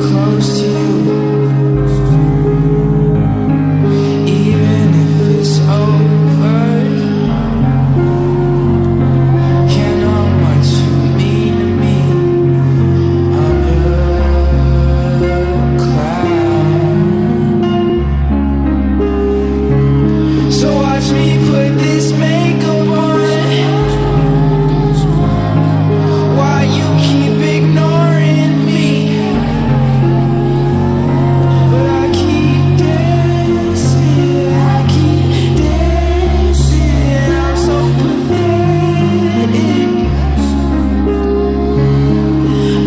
close to you. Even if it's over, you know how much you mean to me. I'm your cloud. So watch me put this makeup on. Why you keep ignoring me? But I keep dancing, I keep dancing. I'm so pathetic.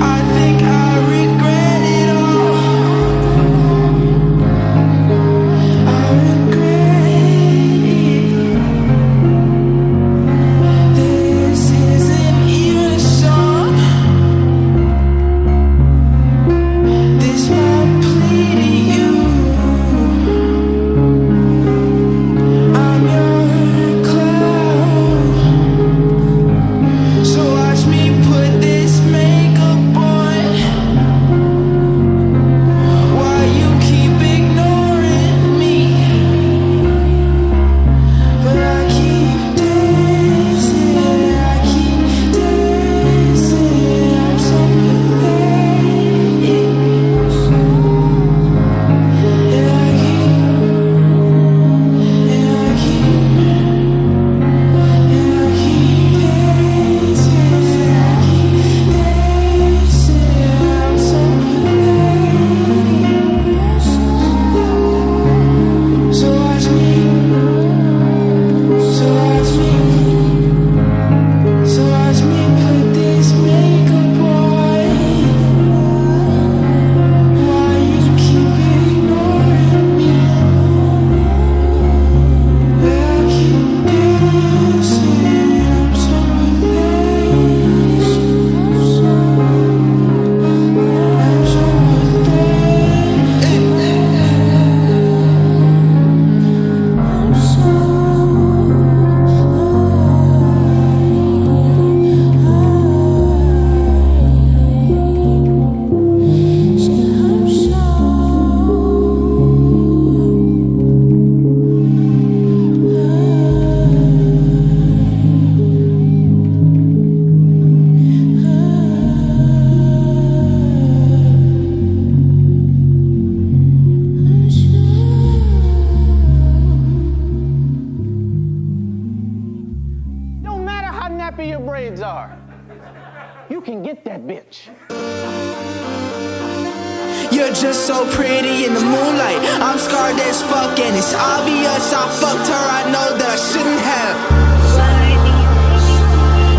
I think I regret it all. I regret it. This isn't even a song. This my plea to you. I'm your cloud. So watch me put this makeup on. Why you keep ignoring me? But I keep dancing, I keep dancing. I'm so pathetic. Yeah, I keep dancing, I keep dancing. I'm so pathetic. So watch me, so watch me, so watch me put this makeup on. Why you keep ignoring me? I keep dancing, I'm so pathetic. I'm so No matter how nappy your braids are, you can get that bitch. You're just so pretty in the moonlight. I'm scarred as fuck and it's obvious I fucked her. I know that I shouldn't have.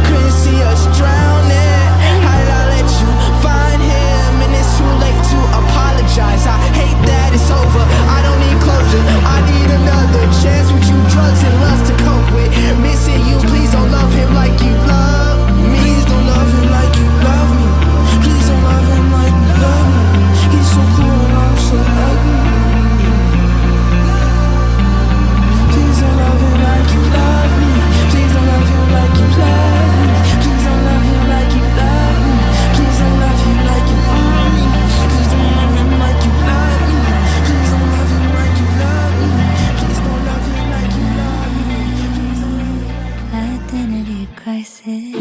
Couldn't see us drowning. How did I let you find him? And it's too late to apologize. I hate that it's over. I don't need closure. I need another chance with you. Drugs and lust to cope with. Missing you. Please don't love him like you love me. Please don't love him like you love me. Please don't love him like you love me. He's so cool and I'm so ugly. Please don't love him like you love me. Please don't love him like you love me. Please don't love him like you love me. Please don't love him like you love me. Please don't love him like you love me. Please don't love him like you love me. Please don't love him like you love me. Please don't love him. Identity crisis.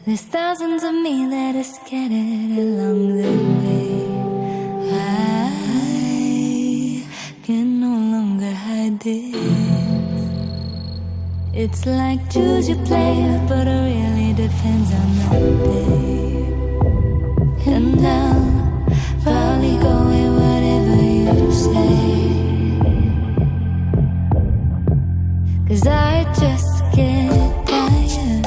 There's thousands of me that are scattered along the way. I can no longer hide this. It's like choose your player, but it really depends on the day. And I'll probably go with whatever you say. 'Cause I just get tired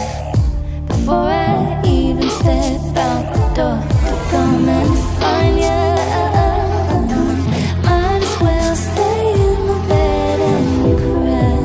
before I even step out the door to come and find you. Might as well stay in my bed and cry.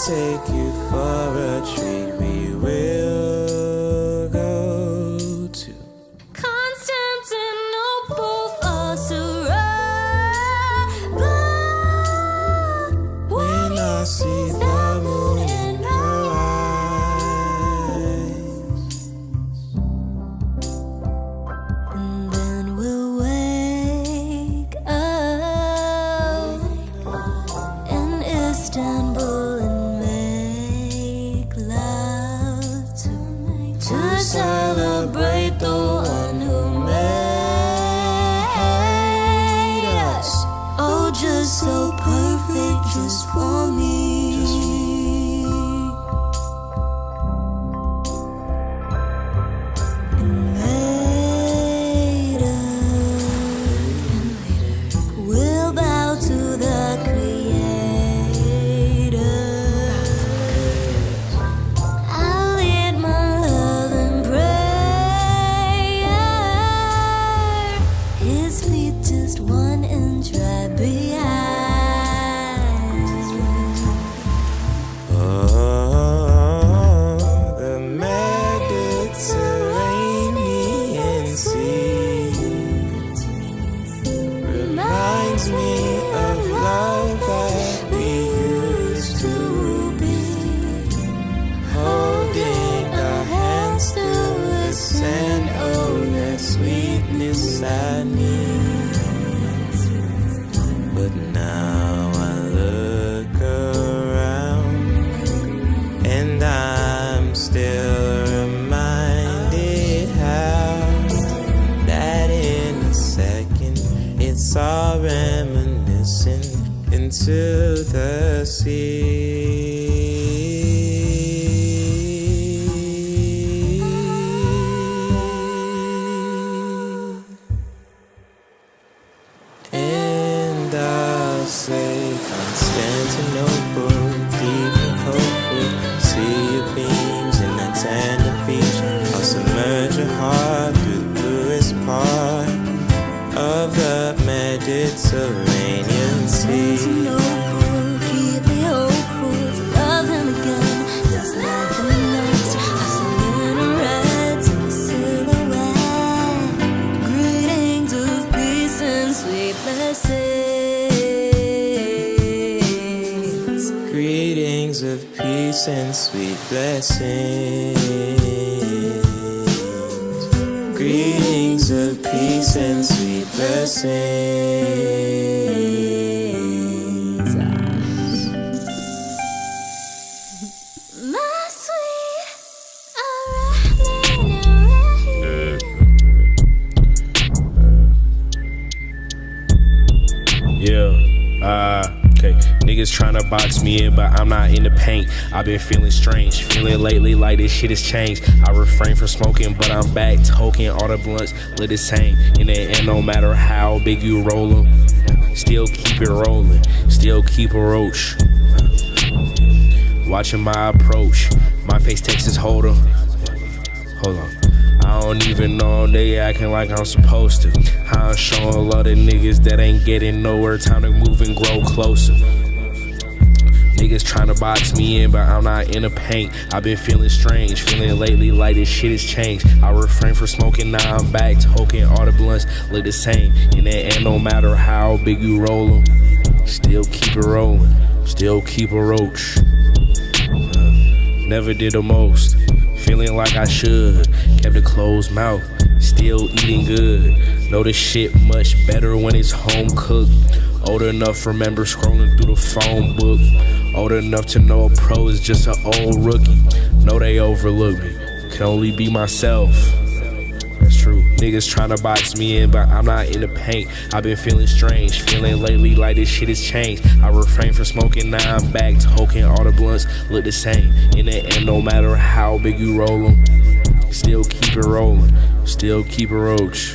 Take you for a treat. We will go to Constantinople for Sarah. When I see the moon in her eyes, and then we'll wake up in Istanbul. To celebrate the one who made us. Oh, just so perfect, just for me. And later, we'll bow to the Creator. I'll lead my his feet just 1 inch right behind. oh, the Mediterranean Sea reminds me of love that we used to be, holding our hands through the sand. Oh, that sweetness I need. But now I look around and I'm still reminded how that in a second it's all reminiscent into the sea. Say Constantinople, keep me hopeful. See your beams in that tender beach. I'll submerge your heart through the bluest part of the Mediterranean Sea. Constantinople, keep me hopeful to love him again. Just like the nights, I silhouettes in the silhouette. Greetings of peace and sweet blessings. Greetings of peace and sweet blessings. Greetings of peace and sweet blessings. My sweet okay. Niggas tryna box me in, but I'm not in the paint. I've been feeling strange, feeling lately like this shit has changed. I refrain from smoking, but I'm back toking all the blunts lit the same. In the end, no matter how big you roll them, still keep it rolling, still keep a roach. Watching my approach, my face Texas Hold'em. Hold on. I don't even know they acting like I'm supposed to. I'm showing love to niggas that ain't getting nowhere. Time to move and grow closer. Niggas tryna box me in, but I'm not in the paint. I've been feeling strange, feeling lately like this shit has changed. I refrain from smoking, now I'm back toking all the blunts look the same. In the end, no matter how big you roll them, still keep it rolling, still keep a roach. Never did the most, feeling like I should. Kept a closed mouth, still eating good. Know this shit much better when it's home cooked. Old enough, remember scrolling through the phone book. Old enough to know a pro is just an old rookie. Know they overlook me, can only be myself. it's true. Niggas tryna box me in, but I'm not in the paint. I've been feeling strange, feeling lately like this shit has changed. I refrain from smoking, now I'm back toking. All the blunts look the same. In the end, no matter how big you roll them, still keep it rolling, still keep it roach.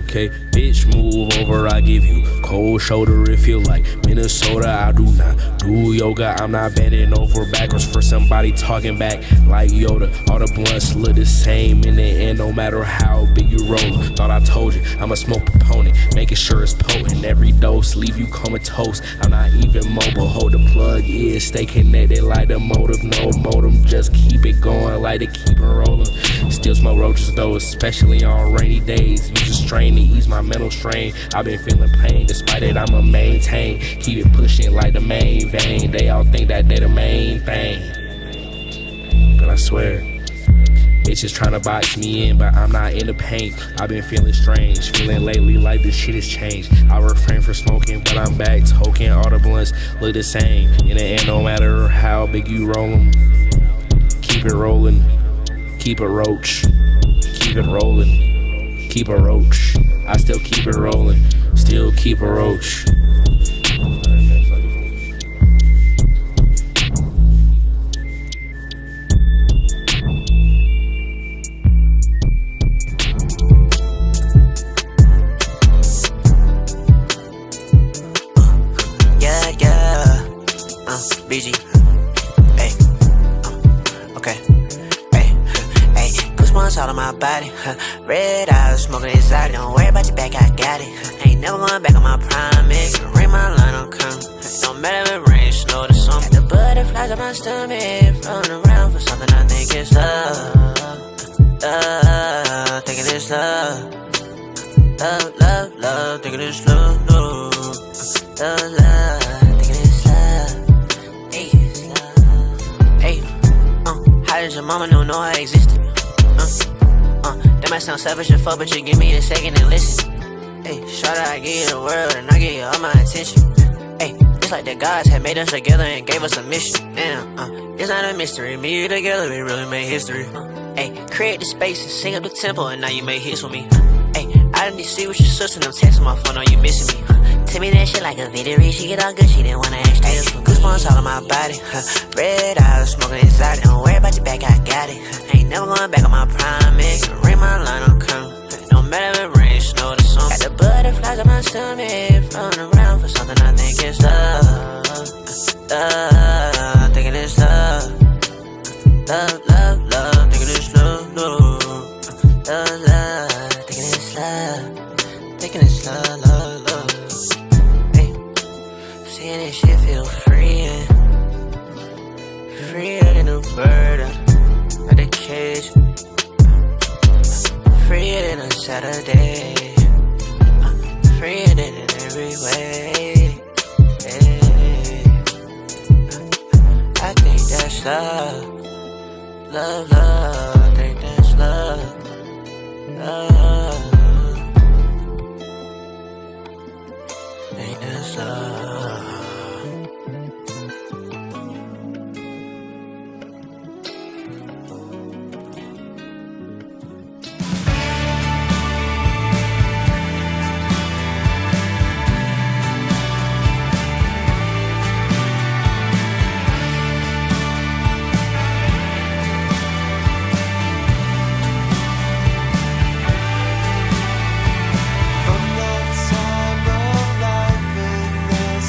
Okay, bitch, move over, I give you cold shoulder, it feel like Minnesota. I do not do yoga, I'm not bending over backwards for somebody talking back like Yoda. All the blunts look the same in the end, no matter how big you roll. Thought I told you, I'm a smoke proponent, making sure it's potent. Every dose leave you comatose, I'm not even mobile. Hold the plug, yeah, stay connected like the motive. No modem, just keep it going like to keep it rolling. Still smoke roaches though, especially on rainy days. Use a strain to ease my mental strain. I've been feeling pain, despite it I'ma maintain. Keep it pushing like the main vein. They all think that they the main thing, but I swear bitches tryna box me in, but I'm not in the paint. I've been feeling strange, feeling lately like this shit has changed. I refrain from smoking, but I'm back toking. All the blunts look the same. In the end, no matter how big you roll them, keep it rolling, keep it roach, keep it rolling, keep it roach. I still keep it rolling, still keep it roach. BG, hey, okay, hey, push ones all on my body, red eyes, smoking exotic, don't worry about your back, I got it, ain't never going back on my promise, ring my line, I'm coming, don't matter if it rains, snow, or sun, got the butterflies on my stomach, floating around for something I think it's love, thinking it's love, thinking it's love, love. How did your mama don't know I existed? That might sound selfish and fuck, but you give me a second and listen. Hey, shawty, I give you the world and I give you all my attention. Hey, it's like the gods had made us together and gave us a mission. Damn, it's not a mystery. Me and you together, we really made history. Hey, create the space and sing up the tempo, and now you made hits with me. Hey, I didn't see with your sister, and I'm texting my phone, are you missing me? Tell me that shit like a victory, she get all good, she didn't wanna ask tales. Goosebumps all on my body, red eyes, smoking exotic, don't worry about your back, I got it. Ain't never going back on my promise, ring my line, I'm coming. Don't matter if it rains, snow, or sun. Got the butterflies on my stomach, floating around for something I think it's love, thinking it's love, thinking it's love, thinking it's love, thinking it's love. Seeing this shit feel freeing, freer than a bird out the cage, freer than a Saturday, freer than in every way. I think that's love, I think that's love, I think that's love. From that time of life in the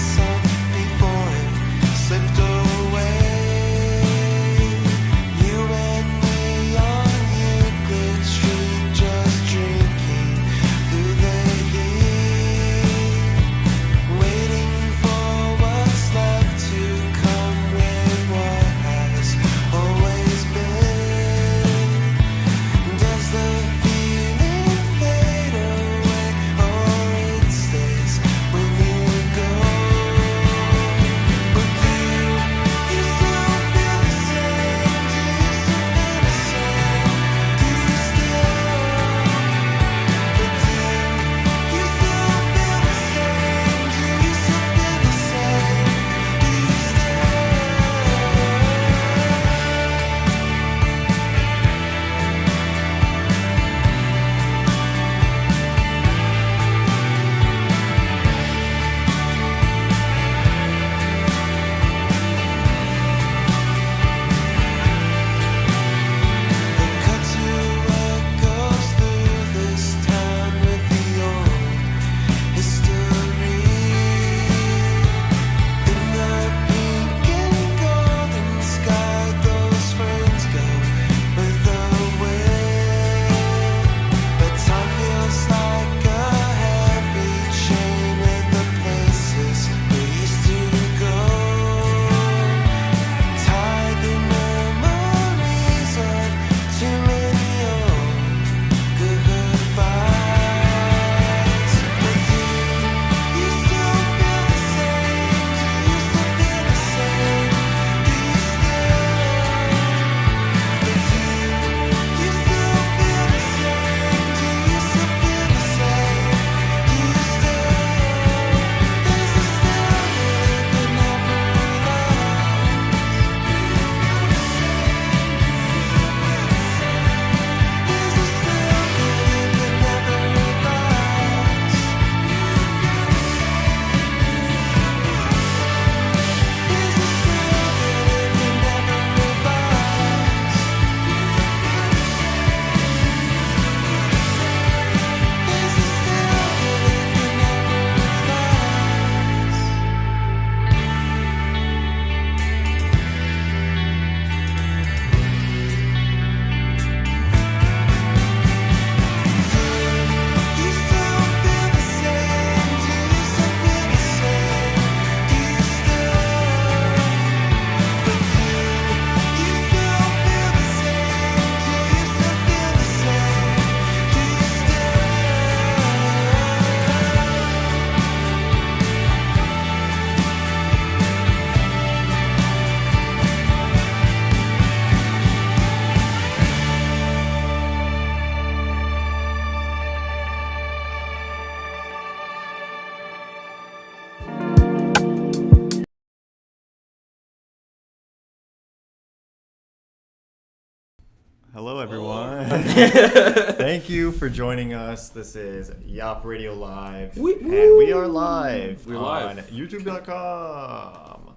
Hello, everyone. Thank you for joining us. This is YAWP Radio Live. And we are live. We're on live. YouTube.com.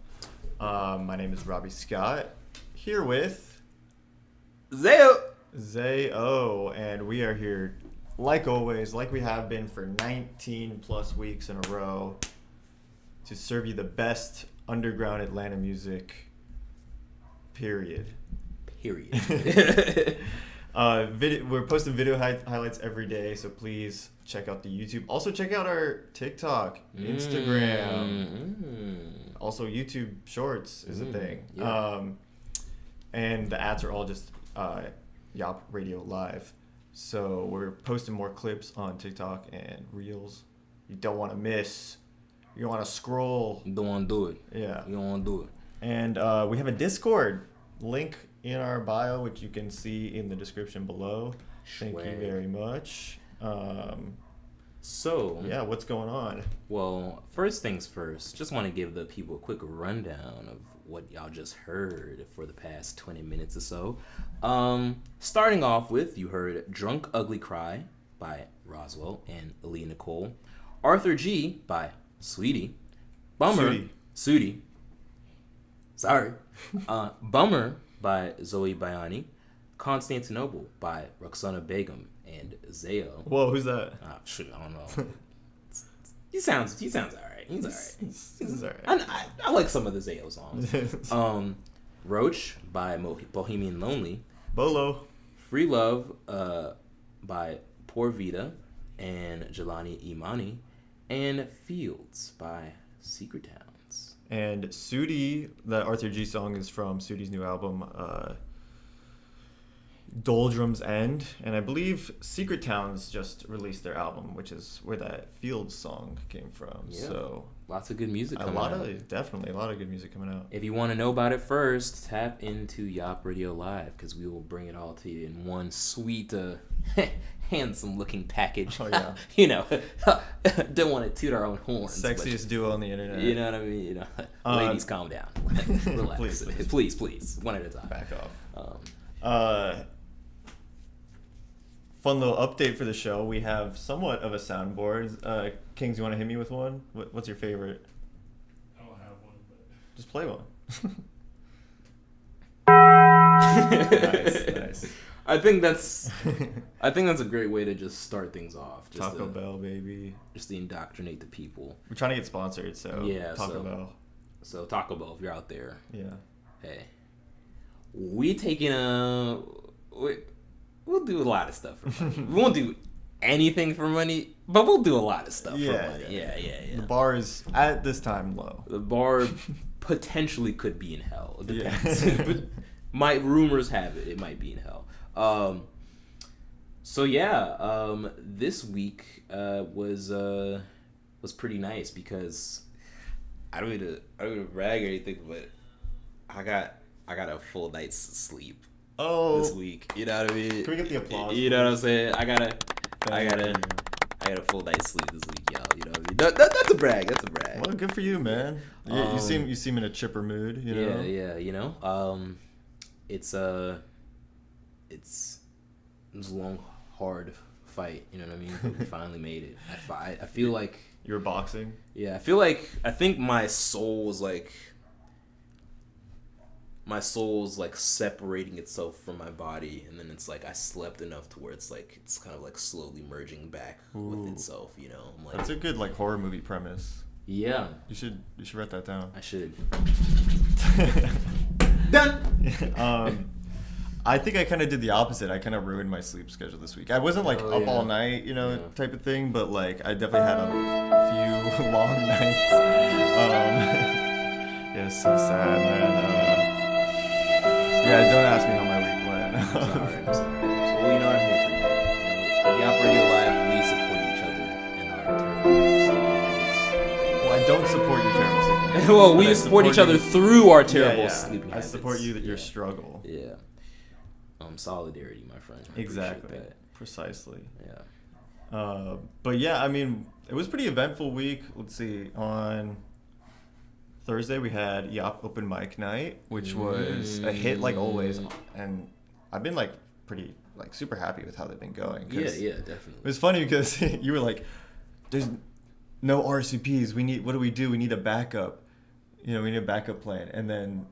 My name is Robby Scott. Here with ZayOH. And we are here, like always, like we have been for 19 plus weeks in a row, to serve you the best underground Atlanta music, period. We're posting video highlights every day, so please check out the YouTube. Also check out our TikTok, Instagram. Also YouTube Shorts is a thing. Yeah. And the ads are all just YAWP Radio Live. So we're posting more clips on TikTok and Reels. You don't want to miss. You want to scroll. You don't want to do it. Yeah. You don't want to do it. And we have a Discord link in our bio, which you can see in the description below. Thank you very much. So, yeah, what's going on? Well, first things first, just want to give the people a quick rundown of what y'all just heard for the past 20 minutes or so. Starting off with, you heard Drunk Ugly Cry by Roswell and Lee Nicole. Arthur G by Sweetie. Bummer. Sootie. Sorry. Bummer by Zoe Bayani. Constantinople by Roxana Begum and ZayOH. Whoa, who's that? I don't know. He sounds alright. He's alright. He's alright. I like some of the ZayOH songs. Roach by Bohemian Lonely. Bolo. Free Love by Poor Vita and Jelani Imani. And Fields by Secret Towns. And Sootie, that Arthur G song is from Sootie's new album, Doldrums End. And I believe Secret Towns just released their album, which is where that Fields song came from. Yeah. So lots of good music coming out. Definitely a lot of good music coming out. If you want to know about it first, tap into YAWP Radio Live, because we will bring it all to you in one sweet, handsome looking package. Oh, yeah. You know, don't want to toot our own horns. Sexiest duo on the internet. You know what I mean? You know, ladies, calm down. Relax. Please. One at a time. Back off. Fun little update for the show. We have somewhat of a soundboard. Kings, you want to hit me with one? What's your favorite? I don't have one, but Just play one. Nice. I think that's a great way to just start things off. Just Taco Bell, baby. Just to indoctrinate the people. We're trying to get sponsored, so Yeah, Taco Bell. So Taco Bell, if you're out there, Yeah. hey, we'll do a lot of stuff for money. We won't do anything for money, but we'll do a lot of stuff for money. Yeah. The bar is at this time low. The bar potentially could be in hell. It depends. Yeah. But rumors have it might be in hell. This week was pretty nice because I don't need to brag or anything, but I got a full night's sleep this week. You know what I mean? Can we get the applause? You know what I'm saying? I got a full night's sleep this week, y'all. You know what I mean? That's a brag. That's a brag. Well, good for you, man. You seem in a chipper mood. You know? Yeah. You know, it's a long, hard fight. You know what I mean? But we finally made it. I feel like you were boxing. Yeah, I think my soul is like separating itself from my body, and then it's like I slept enough to where it's kind of like slowly merging back with itself. You know, I'm like, that's a good like horror movie premise. Yeah, you should write that down. I should. Done. I think I kind of did the opposite. I kind of ruined my sleep schedule this week. I wasn't up all night, type of thing, but like I definitely had a few long nights. Yeah, it's so sad, man. Yeah, don't ask me how my week went. I'm sorry. Well, I'm here for you. YAWP Radio Live, we support each other in our terrible sleeping habits. Well, I don't support your terrible sleeping habits. Well, we support each other through our terrible sleeping habits. I support your struggle. Yeah. Solidarity, my friend. Exactly. Precisely. Yeah. But yeah, I mean, it was a pretty eventful week. Let's see. On Thursday, we had YAWP Open Mic Night, which was a hit like always. And I've been like pretty like super happy with how they've been going. Yeah, definitely. It was funny because you were like, "There's no RCPs. What do we do? We need a backup. We need a backup plan." And then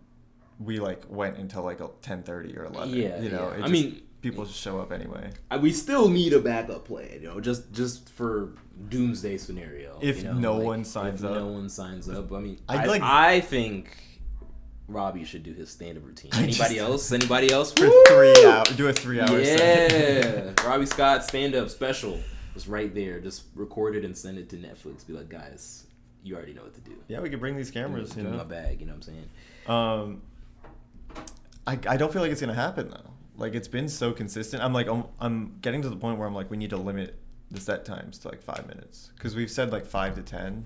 we like went until like 10:30 or 11. Yeah. People just show up anyway. We still need a backup plan, just for doomsday scenario. If no one signs up. No one signs up. I think Robby should do his stand-up routine. Anybody else? For 3 hours. Do a 3-hour set. Robby Scott stand-up special. Just right there. Just record it and send it to Netflix. Be like, guys, you already know what to do. Yeah, we could bring these cameras. In my bag. You know what I'm saying? I don't feel like it's gonna happen though. Like it's been so consistent. I'm getting to the point where I'm like, we need to limit the set times to like 5 minutes because we've said like 5 to 10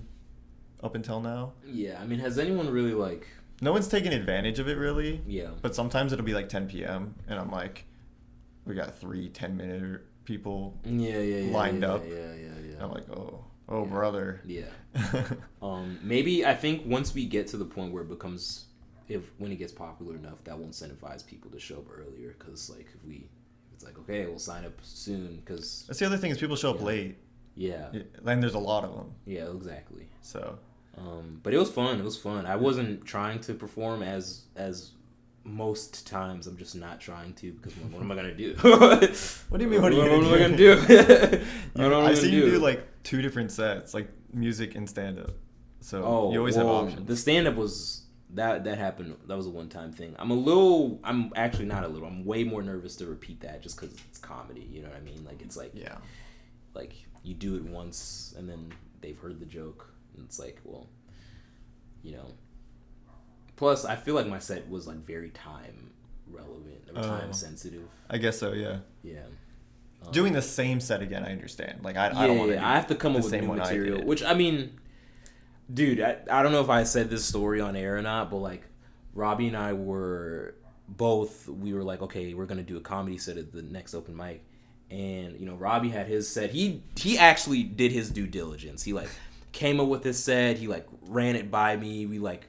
up until now. Yeah, has anyone really like? No one's taken advantage of it really. Yeah. But sometimes it'll be like 10 p.m. and I'm like, we got 3 10-minute people. Lined up. Yeah. I'm like, oh brother. Yeah. Maybe I think once we get to the point where it becomes, when it gets popular enough, that will incentivize people to show up earlier. Because like it's like, okay, we'll sign up soon. Because that's the other thing is people show up late. Yeah. And there's a lot of them. Yeah, exactly. So. But it was fun. I wasn't trying to perform as most times. I'm just not trying to because what am I gonna do? What do you mean? What am I gonna do? I've seen you do like 2 different sets, like music and stand up. So you always have options. The stand up was that happened. That was a one-time thing. I'm actually not a little. I'm way more nervous to repeat that just because it's comedy. You know what I mean? Like it's like like you do it once and then they've heard the joke. And it's like, well, Plus, I feel like my set was like very time relevant or time sensitive. I guess so, yeah. Yeah. Doing the same set again, I understand. Like I don't want to. I have to come up with new material. Which dude, I don't know if I said this story on air or not, but like Robby and I were like, okay, we're gonna do a comedy set at the next open mic, and Robby had his set. He actually did his due diligence. He like came up with his set. He like ran it by me. We like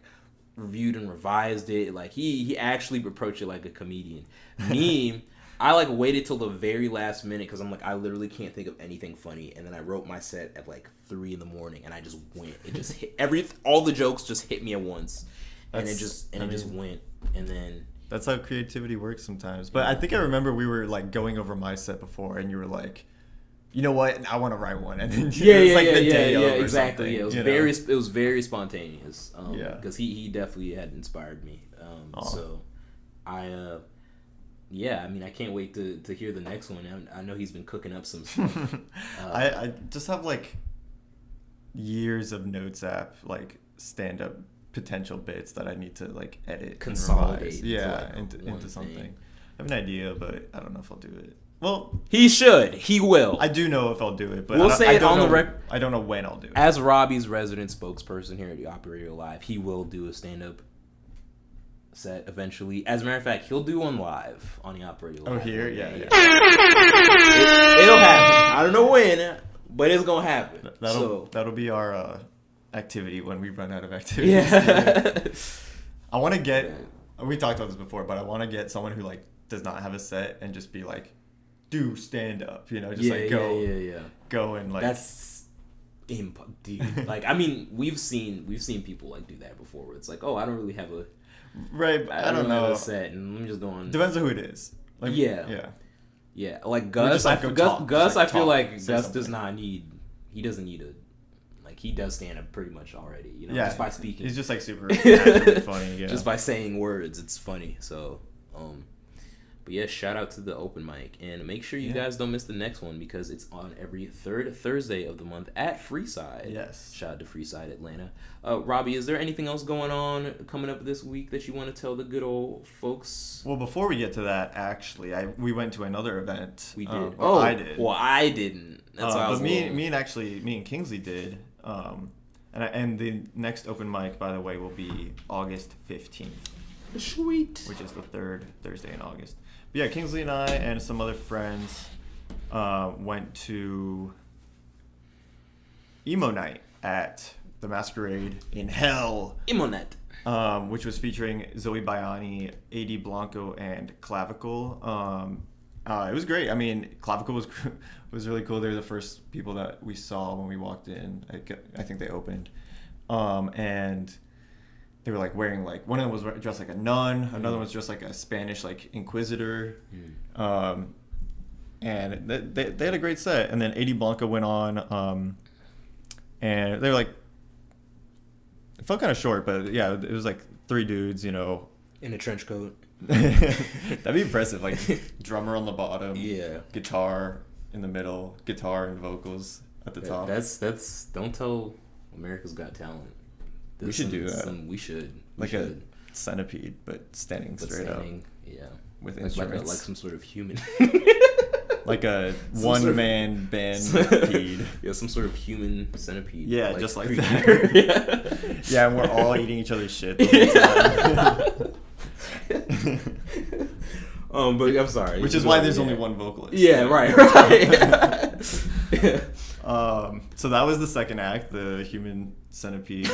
reviewed and revised it. Like he actually approached it like a comedian. Me, I like waited till the very last minute because I'm like, I literally can't think of anything funny, and then I wrote my set at like 3 a.m. and I just went. It just hit all the jokes just hit me at once, and it just went, and then. That's how creativity works sometimes. But I think I remember we were like going over my set before, and you were like, you know what? I want to write one, and then it was like the day of or exactly. something, It was very spontaneous. Because he definitely had inspired me. So I I can't wait to hear the next one. I know he's been cooking up some stuff. I just have like years of notes app like stand up potential bits that I need to like edit, consolidate, into something. Thing. I have an idea, but I don't know if I'll do it. Well, he should. He will. I do know if I'll do it, but we'll say it on the record. I don't know when I'll do it. As Robby's resident spokesperson here at YAWP Radio Live, he will do a stand-up set eventually. As a matter of fact, he'll do one live on YAWP Radio Live. Oh, here? Yeah. It'll happen. I don't know when, but it's gonna happen. That'll be our activity when we run out of activities. Yeah. I want to get. We talked about this before, but I want to get someone who like does not have a set and just be like, do stand up, go and like. That's dude. Like, I mean, we've seen people like do that before. Where it's like, oh, I don't really have a. Right, I don't know. Have a set, and let me just go on. Depends on who it is. Like, yeah. Like Gus, I feel like Gus does not need. He doesn't need a. Like he does stand up pretty much already, just by speaking. He's just like super funny. Just by saying words, it's funny. So, but yeah, shout out to the open mic, and make sure you guys don't miss the next one because it's on every third Thursday of the month at Freeside. Yes. Shout out to Freeside Atlanta. Robby, is there anything else going on coming up this week that you want to tell the good old folks? Well, before we get to that, actually, we went to another event. We did. I did. Well, I didn't. That's why I was. But me and Kingsley did. And the next open mic, by the way, will be August 15th. Sweet. Which is the third Thursday in August. But yeah, Kingsley and I and some other friends went to Emo Night at the Masquerade in Hell. Emo Night. Which was featuring Zoe Bayani, AD Blanco, and Clavicle. It was great. I mean, Clavicle was really cool. They were the first people that we saw when we walked in. I think they opened, and they were like wearing like, one of them was dressed like a nun, another one was just like a Spanish like inquisitor, and they had a great set. And then 80 Blanca went on, and they were like, it felt kind of short, but yeah, it was like 3 dudes, you know, in a trench coat. That'd be impressive. Like drummer on the bottom, yeah, guitar in the middle, guitar and vocals at the top. That's don't tell America's Got Talent. We should do that. We should. Like a centipede, but standing straight up. Yeah. With like instruments. Like some sort of human. Like a one-man bandpede. Yeah, some sort of human centipede. Yeah, like just like that. Yeah. Yeah, and we're all eating each other's shit the whole time. But I'm sorry. Which is why there's only one vocalist. Yeah, right. So that was the second act, the human centipede.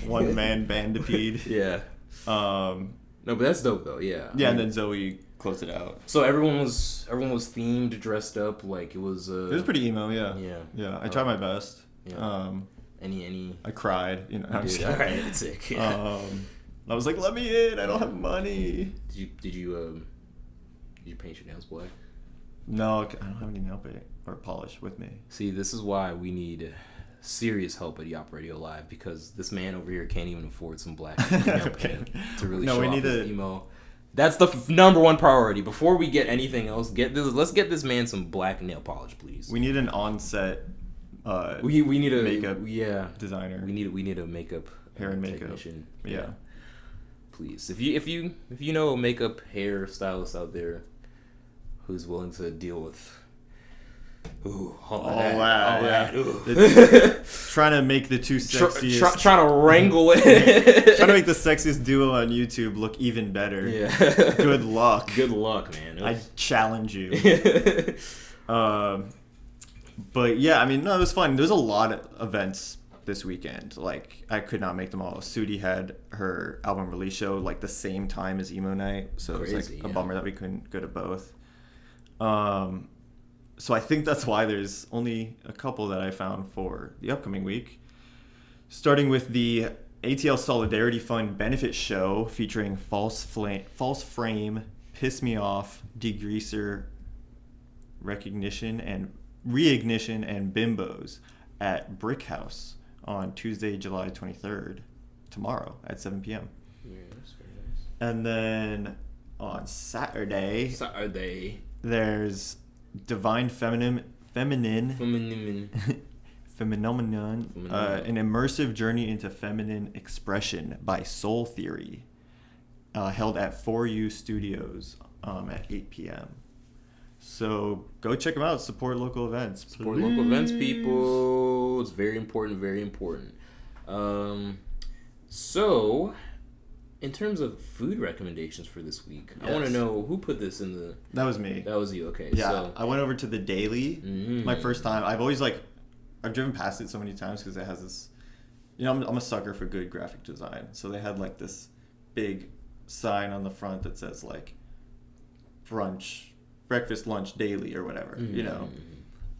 One-man bandipede. Yeah. No, but that's dope though. Yeah. Yeah, and then Zoe closed it out. So everyone was themed, dressed up, like it was. It was pretty emo. Yeah. Yeah. Yeah. I tried my best. Yeah. Any. I cried. You know. I'm just all right. It's sick. Yeah. I was like, "Let me in! I don't have money." Did you paint your nails black? No, I don't have any nail paint or polish with me. See, this is why we need serious help at YAWP Radio Live, because this man over here can't even afford some black nail paint to really show off his emo. That's the number one priority. Before we get anything else, let's get this man some black nail polish, please. We need an on-set. We need a makeup designer. We need a makeup hair and makeup technician. Yeah. Please, if you know a makeup hair stylist out there who's willing to deal with all that. Trying to make the two sexiest. Trying to wrangle it. Trying to make the sexiest duo on YouTube look even better. Yeah. Good luck. Good luck, man. I challenge you. But yeah, I mean, no, it was fun. There's a lot of events this weekend. Like, I could not make them all. Sudi had her album release show like the same time as Emo Night, so Crazy, it was like a bummer that we couldn't go to both. So I think that's why there's only a couple that I found for the upcoming week. Starting with the ATL Solidarity Fund benefit show featuring False Frame, Piss Me Off, Degreaser, Reignition, and Bimbos at Brick House on Tuesday, July 23rd, tomorrow at 7 p.m. Yeah, that's very nice. And then on Saturday, there's Divine Phenomenon, an immersive journey into feminine expression by Soul Theory, held at 4U Studios at 8 p.m. So go check them out. Support local events. Support local events, people. It's very important, very important. So, in terms of food recommendations for this week, yes. I want to know who put this in the... That was me. That was you, okay. Yeah, so, I went over to the Daily. My first time. I've driven past it so many times because it has this... You know, I'm a sucker for good graphic design. So they had like this big sign on the front that says like breakfast, lunch, daily or whatever, you know?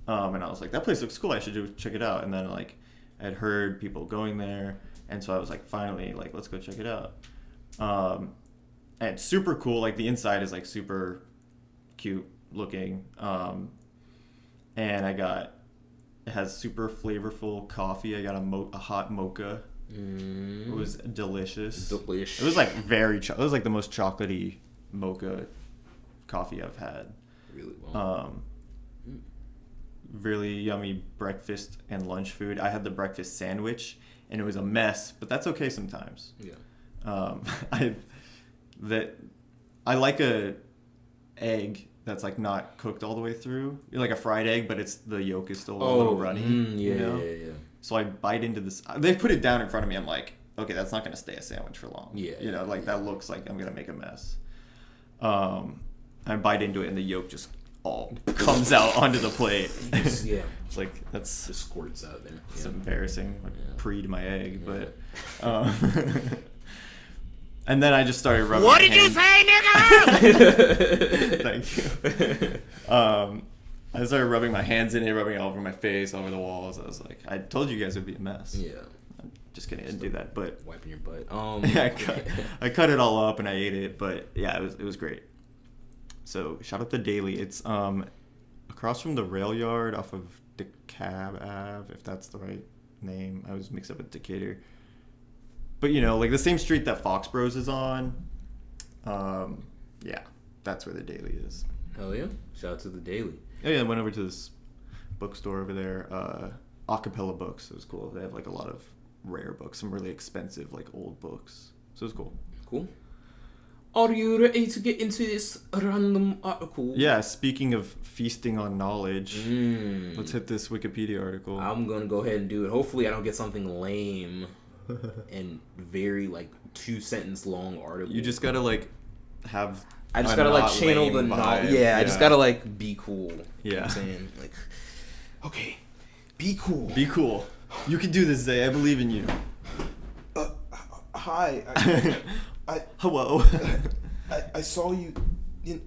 And I was like, that place looks cool. I should check it out. And then like I'd heard people going there. And so I was like, finally, like, let's go check it out. And it's super cool. Like the inside is like super cute looking. And it has super flavorful coffee. I got a hot mocha. It was delicious. Delish. It was like it was like the most chocolatey mocha coffee I've had. Really well. Really yummy breakfast and lunch food. I had the breakfast sandwich and it was a mess, but that's okay sometimes. Yeah. I like a egg that's like not cooked all the way through. Like a fried egg, but the yolk is still a little runny. Yeah, you know? yeah. So I bite into this. They put it down in front of me. I'm like, okay, that's not going to stay a sandwich for long. Yeah. You know, like that looks like I'm going to make a mess. I bite into it and the yolk just all comes out onto the plate. Yeah. It's like, that's just squirts out there. It's embarrassing. Like, pre to my egg, but And then I just started rubbing. What did you say, nigga? Thank you. I started rubbing my hands in it, rubbing it all over my face, all over the walls. I was like, I told you guys it would be a mess. Yeah. I'm just kidding, I didn't do that, but Wiping your butt. yeah, I cut it all up and I ate it, but yeah, it was great. So shout out to Daily. It's across from the rail yard off of DeKalb Ave, if that's the right name. I always mix up with Decatur. But you know, like the same street that Fox Bros is on. Yeah, that's where the Daily is. Hell yeah. Shout out to the Daily. Oh yeah, I went over to this bookstore over there, Acapella Books. It was cool. They have like a lot of rare books, some really expensive like old books. So it was cool. Cool. Are you ready to get into this random article? Yeah, speaking of feasting on knowledge, let's hit this Wikipedia article. I'm gonna go ahead and do it. Hopefully I don't get something lame and very like 2-sentence long article. You just gotta like have. I just gotta like channel the knowledge. Yeah, I just gotta like be cool. Yeah. You know what I'm saying? Like, okay, be cool. Be cool. You can do this, Zay. I believe in you. Hi. Hello. I saw you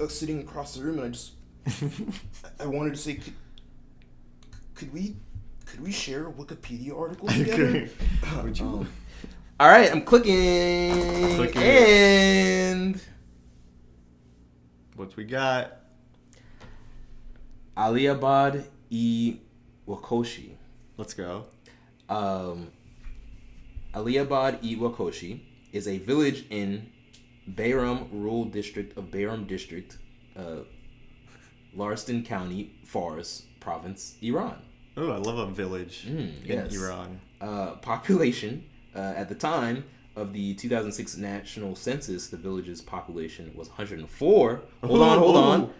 sitting across the room, and I just I wanted to say, could we share a Wikipedia article together? Would you? All right, I'm clicking. And what we got? Aliabad Wakoshi. Let's go. Aliabad Wakoshi is a village in Bayram Rural District of Bayram District, Larston County, Fars Province, Iran. Oh, I love a village in Iran. Population, at the time of the 2006 national census, the village's population was 104. Hold on.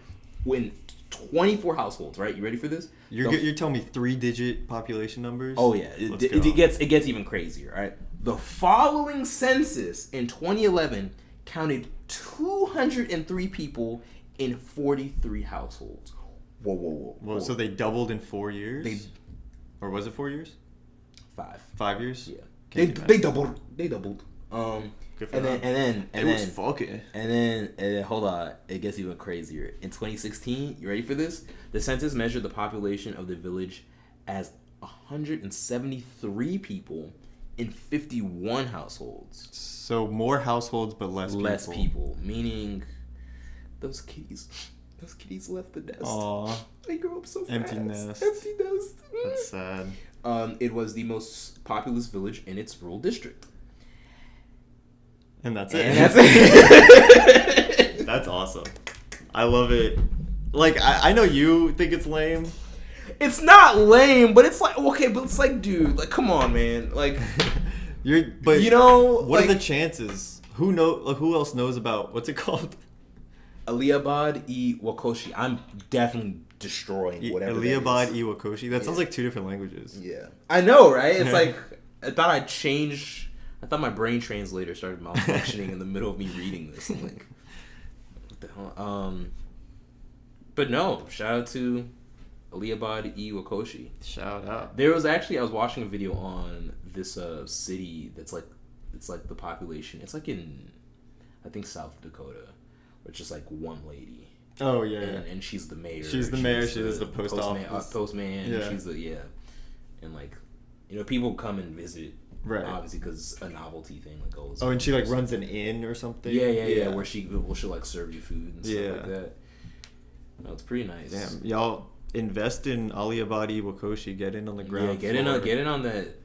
When 24 households, right? You ready for this? You're telling me 3-digit population numbers? Oh yeah, it gets even crazier, right? The following census in 2011 counted 203 people in 43 households. Whoa. So they doubled in 4 years? Or was it 4 years? 5. 5 years? Yeah. They doubled. Good for And them. then was fucking. And then hold on, it gets even crazier. In 2016, you ready for this? The census measured the population of the village as 173 people in 51 households. So more households, but less people. Meaning, those kitties left the nest. Aww. They grew up so fast. Empty nest. That's sad. It was the most populous village in its rural district. And that's it. That's awesome. I love it. Like, I know you think it's lame. It's not lame, but it's like, okay, but it's like, dude, like, come on, man. Like, but you know, what like, are the chances? Who else knows about, what's it called? Aliabad Wakoshi. I'm definitely destroying whatever Aliabad Wakoshi. That sounds like 2 different languages. Yeah. I know, right? It's like, I thought my brain translator started malfunctioning in the middle of me reading this. I'm like, what the hell? But no, shout out to Aliabad Wakoshi. Shout out. There was actually, I was watching a video on this city that's like, it's like the population. It's like in, I think, South Dakota, where it's just like one lady. Oh yeah. And she's the mayor. She's the mayor. She does the postman. Postman. Yeah. She's and like, you know, people come and visit. Right. Obviously, because a novelty thing like goes. Oh, and she like runs an inn or something. Yeah. Where she'll like serve you food and stuff like that. No, it's pretty nice. Damn, y'all invest in Aliabad Wakoshi. Get in on the ground. Yeah, get in on that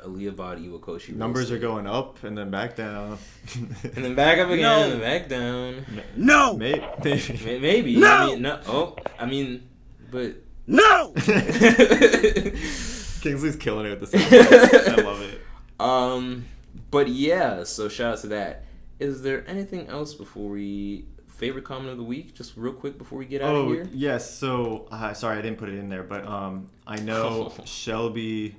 Aliabad Wakoshi. Numbers are going up and then back down. And then back up again and back down. No. Maybe. No. I mean, no. Oh, I mean, but no. Kingsley's killing it with the sound. I love it. But yeah, so shout out to that. Is there anything else before we favorite comment of the week? Just real quick before we get out of here. Yes. So sorry, I didn't put it in there, but I know Shelby.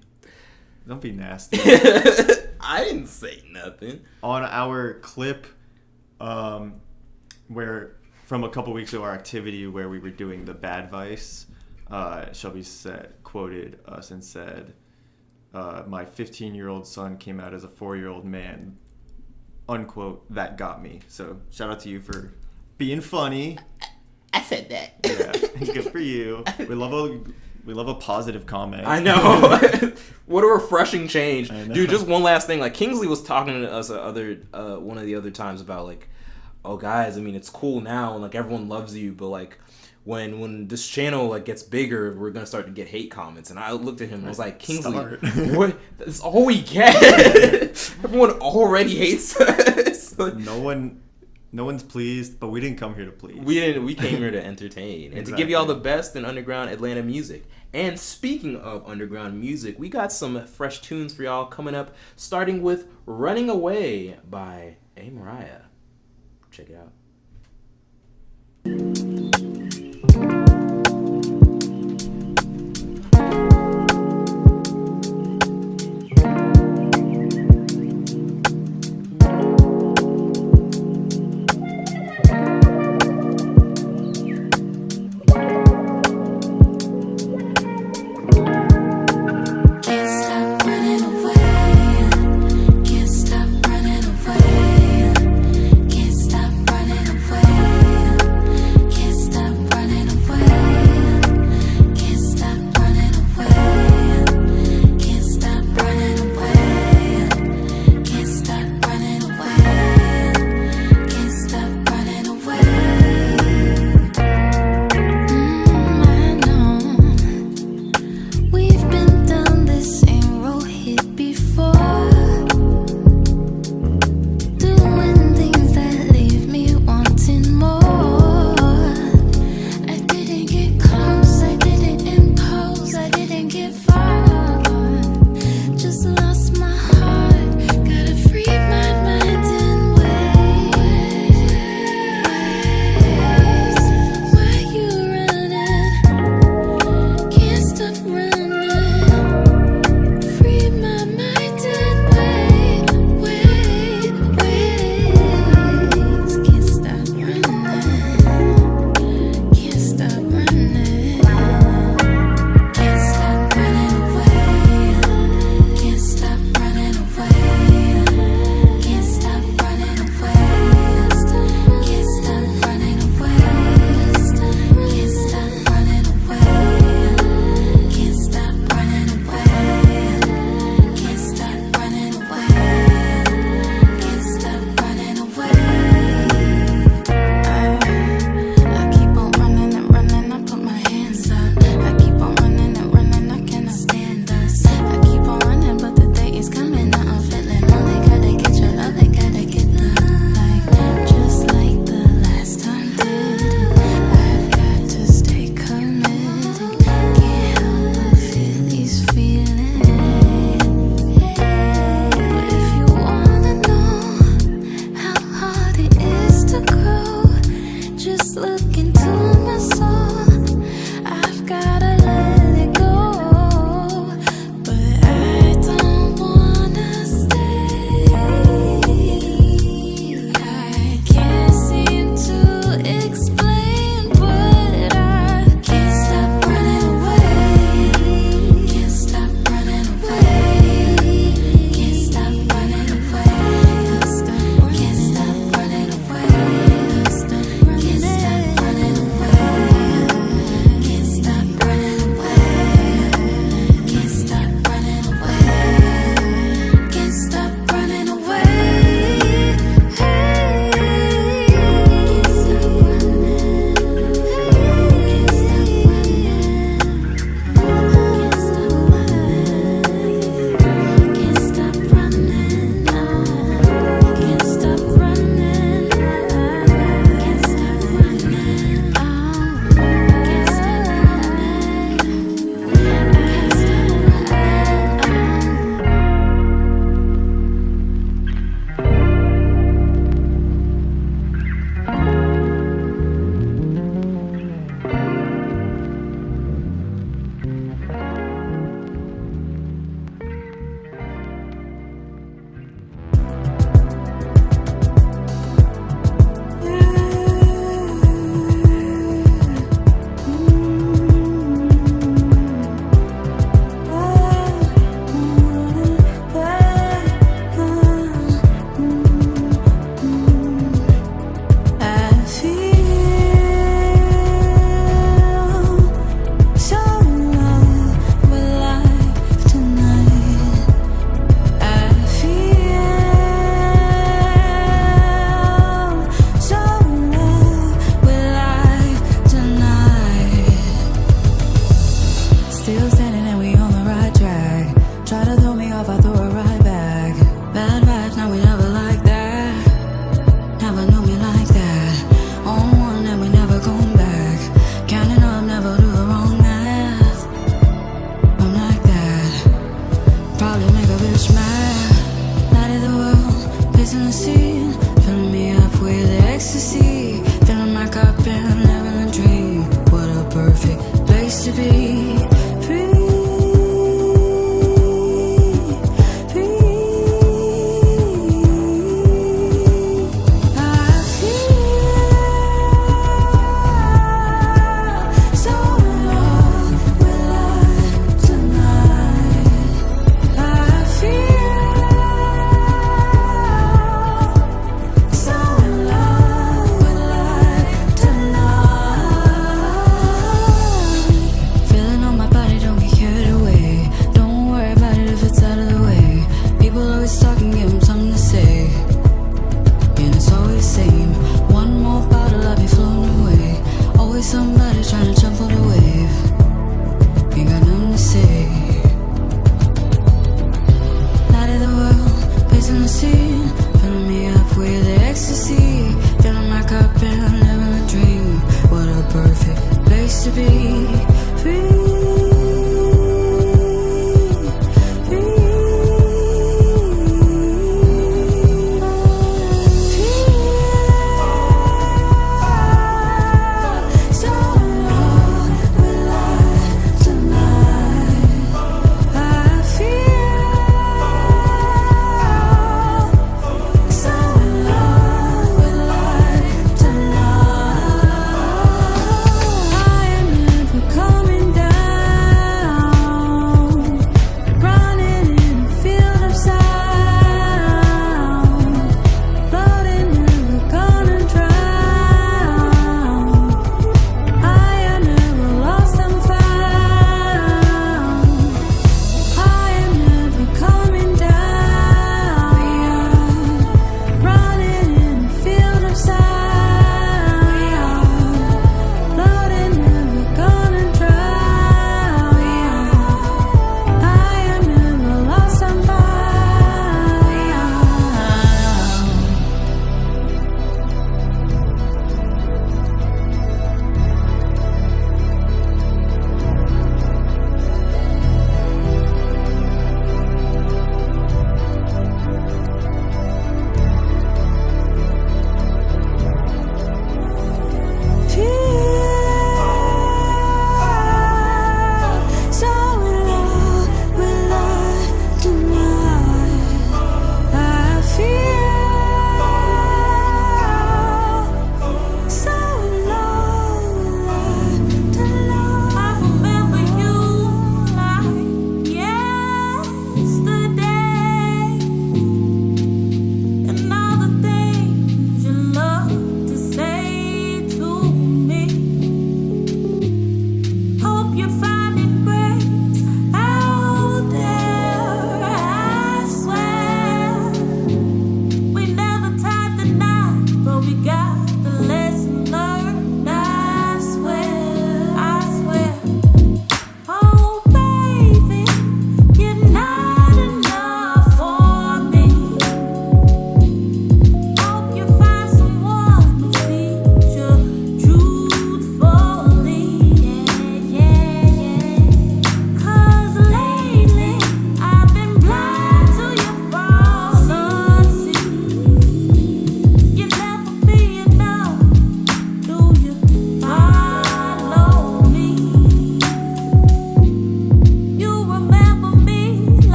Don't be nasty. I didn't say nothing. On our clip, where from a couple weeks ago, our activity where we were doing the bad advice, Shelby quoted us and said, "My 15-year-old son came out as a 4-year-old man unquote, that got me. So shout out to you for being funny. I said that. Yeah, good for you. We love a positive comment. I know. What a refreshing change. I know. Dude, just one last thing. Like, Kingsley was talking to us one of the other times about, like, oh, guys, I mean, it's cool now, and, like, everyone loves you, but, like, when this channel, like, gets bigger, we're going to start to get hate comments. And I looked at him and was like, Kingsley, what? That's all we get? Everyone already hates us. Like, No one's pleased, but we didn't come here to please. We came here to entertain and to give y'all the best in underground Atlanta music. And speaking of underground music, we got some fresh tunes for y'all coming up, starting with Running Away by A. Mariah. Check it out. Can't stop running away.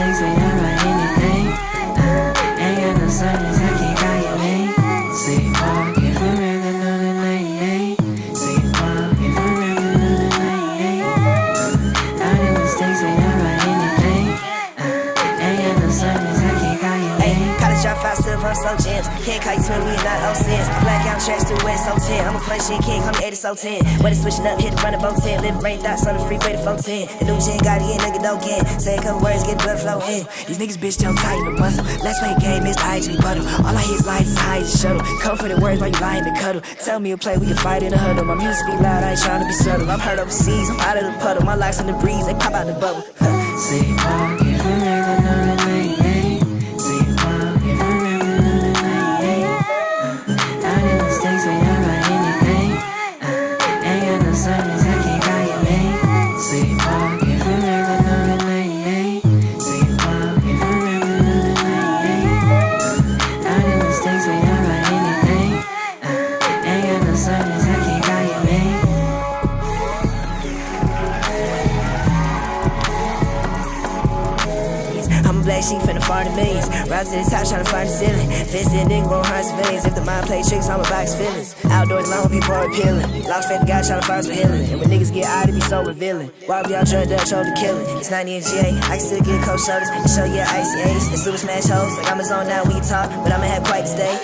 mistakes when I write anything. Ain't got no service, I can't call your name. Sleepwalk if I'm rather know the name. Sleepwalk if I'm rather know the name. All the mistakes when I write anything. Ain't got no service, I can't call your name. College dropout, still run so gems. Can't call you twin, we not old sins. Blackout tracks through West so 10. I'm a play shit king, call me 80 so 10. When it's switching up, hit the run of both 10. Living rain thoughts on the freeway to 410. The new gen got it in, nigga don't get. Say a couple words, get blood flow in. These niggas bitch don't tighten the muscle. Let's play game, it's IG butter. All I hear is lights, high as shuttle. Comforting words while you lying to cuddle. Tell me a play, we can fight in a huddle. My music be loud, I ain't trying to be subtle. I'm hurt overseas, I'm out of the puddle. My life's in the breeze, they pop out the bubble. Sleepwalk if I'm rather know the name. Sleepwalk if I'm rather know the name. All the mistakes when I write anything. Ain't got no service, I can't call your name. Sleepwalk if I'm rather know the name. Sleepwalk if I'm rather know the name. All the mistakes when I write anything. Ain't got no service, I can't call your name. I'm a black sheep finna farm the millions. Rise to the top tryna find the ceiling. Fisted nigga won't harm civilians. If the mind play tricks, I'ma box feelings. Outdoors alone, people are appealing. Lost faith in God tryna find some healing. And when niggas get out, it be so revealing. Why we all drugged up, shoulder killing? It's 90 and GA, I can still get cold shoulders and show you icy ace. And super smash hoes, like I'm a zone now, we can talk, but I'ma have quite the stay.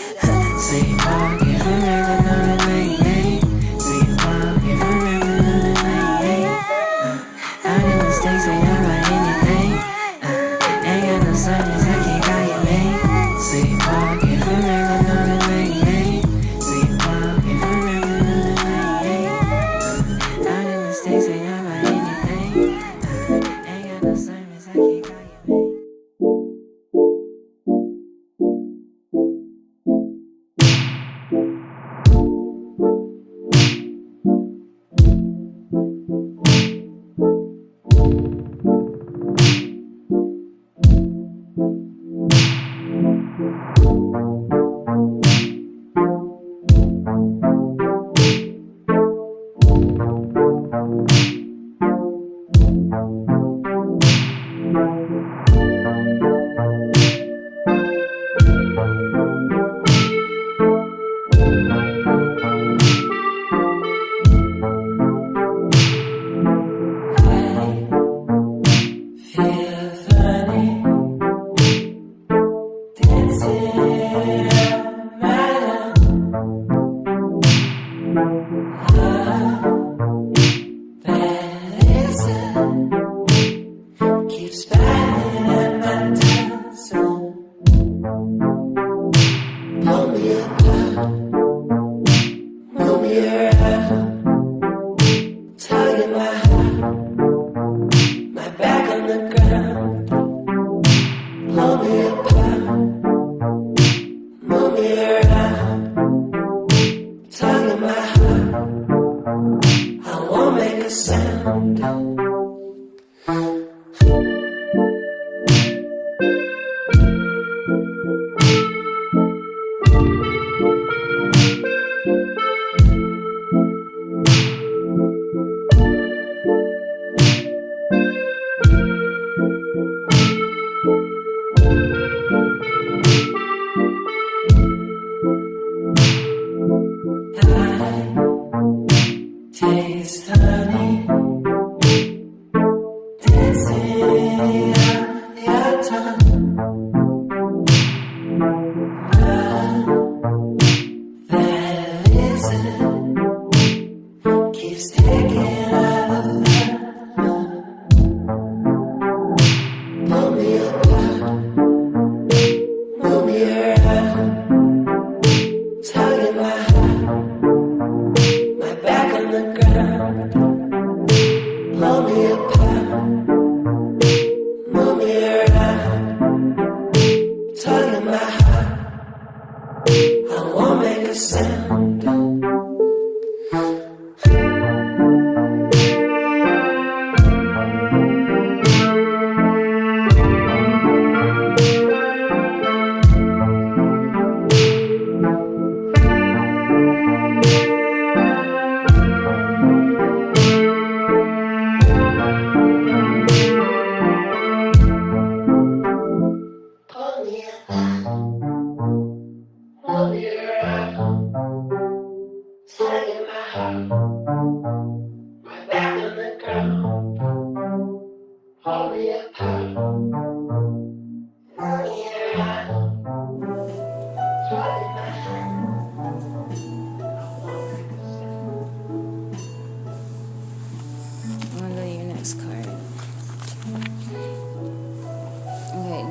Sleepwalk if I'm rather know the name. Sleepwalk if I'm rather know the name. All the mistakes when I write anything. Ain't got no service, I can't call your name. Sleepwalk if I'm rather know the name. Sleepwalk if I'm rather know the name. All the mistakes when I write anything. Ain't got no service, I can't call your name. Move me around.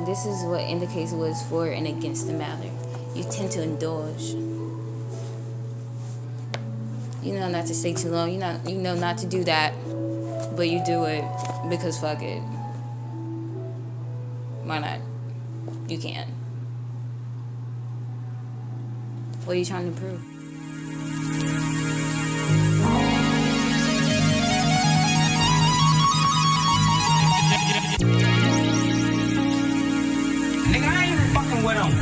this is what indicates what's for and against the matter. You tend to indulge. You know not to stay too long. You know not to do that, but you do it because fuck it. Why not? You can. What are you trying to prove? Nigga, I ain't even fucking with him.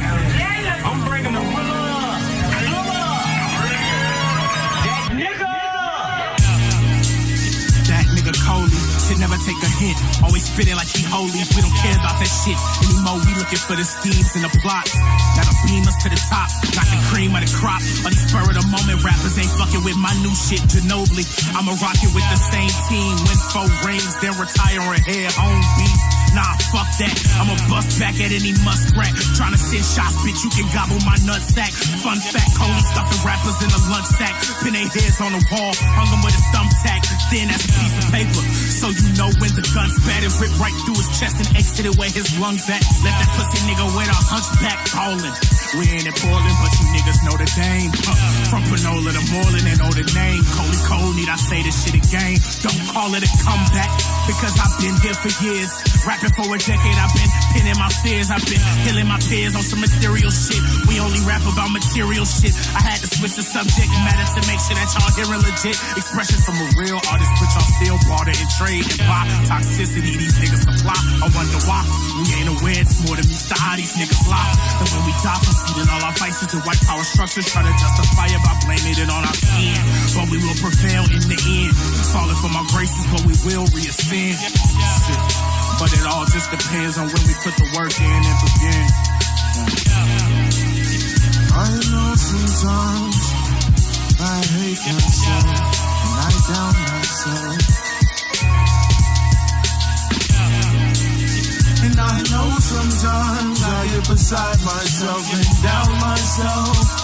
I'm bringing the ruler. That nigga Coley can never take a hint. Always spitting like he holy. We don't care about that shit anymore. We looking for the schemes and the plots. Now to beam us to the top, knock the cream of the crop. All these spur of the moment rappers ain't fucking with my new shit. Ginobili, I'ma rock it with the same team. Win 4 rings, then retire and head home beat. Nah, fuck that. I'ma bust back at any muskrat. Tryna send shots, bitch, you can gobble my nutsack. Fun fact, Coley stuffing rappers in a lunch sack. Pin their heads on the wall, hung them with a thumbtack. Thin as a piece of paper, so you know when the gun spattered. Ripped right through his chest and exited where his lungs at. Left that pussy nigga with a hunchback ballin'. We ain't in Portland, but you niggas know the game. From Panola to Moreland and know the name. Coley Cole, need I say this shit again? Don't call it a comeback, because I've been here for years. Rapping for a decade, I've been pinning my fears. I've been healing my peers on some material shit. We only rap about material shit. I had to switch the subject matter to make sure that y'all hearing legit expressions from a real artist, but y'all still barter and trade and buy toxicity these niggas supply. I wonder why we ain't aware it's more than Mr. How these niggas lie. And when we die from feeding all our vices to white power structures, try to justify it by blaming it on our skin. But we will prevail in the end. Falling from our graces, but we will reascend. Shit. But it all just depends on when we put the work in and begin. I know sometimes I hate myself and I doubt myself. And I know sometimes I get beside myself and doubt myself.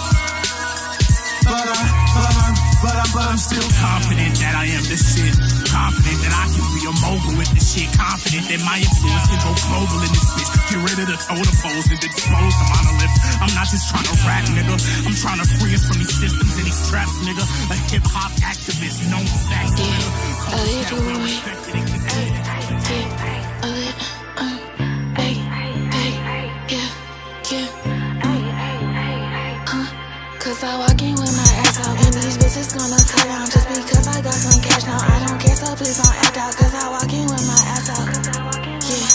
But I'm still confident that I am the shit. Confident that I can be a mogul with the shit. Confident that my influence can go global in this bitch. Get rid of the totem poles and dispose the monolith. I'm not just trying to rap, nigga. I'm trying to free us from these systems and these traps, nigga. A hip hop activist, known fact. Cause I walk in with my ass out, and these bitches gonna tear down just because I got some cash now. I don't care, so please don't act out. Cause I walk in with my ass out. Yeah,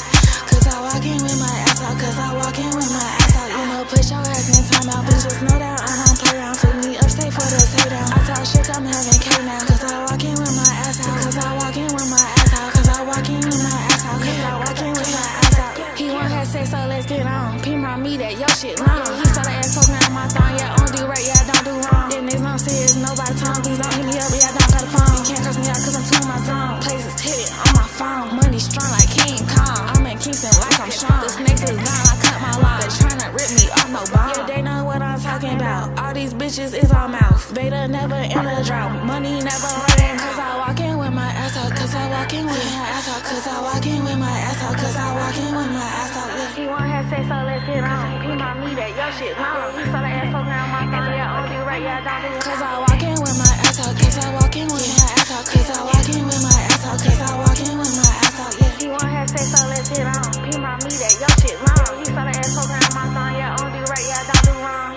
cause I walk in with my ass out. Cause I walk in with my ass out. You know, put your ass in time out. Bitch, just know that I don't play around. Took me upstate for the tear down. I talk shit, I'm having K now. Cause I walk in with my ass out. Cause I walk in with my ass out. Cause I walk in with my ass out. Cause I walk in with my ass out. He want have sex, so let's get on. P my me that your shit long. He saw the ass poking out my thong. Yeah, on do right, yeah, I don't do wrong. Then niggas don't see it's nobody tongue. Please don't hit me up, yeah, I don't got a phone. You can't curse me out cause I'm too in my zone. Places hit on my phone. Money strong like King Kong. I'm in Kingston like I'm Sean. The snakes is down, I cut my lawn. They tryna rip me off no bone. Yeah, they know what I'm talking about. All these bitches is all mouth. Beta never in a drought. Money never running. Cause I walk in with my ass out. Cause I walk in with my ass out. Cause I walk in with my ass out. Cause I walk in with my ass out. Yeah. He want have sex, so let's get on. He my me that your shit long. He saw the ass poking out my thumb. Yeah, on do right, yeah, I don't do. Cause I walk in with my ass out. Cause I walk in with my ass out. Cause I walk in with my ass out. Cause I walk in with my ass out. Yeah. He want have sex, so let's get on. He my me that your shit long. He saw the ass poking out my thumb. Yeah, on do right, yeah, I don't do wrong.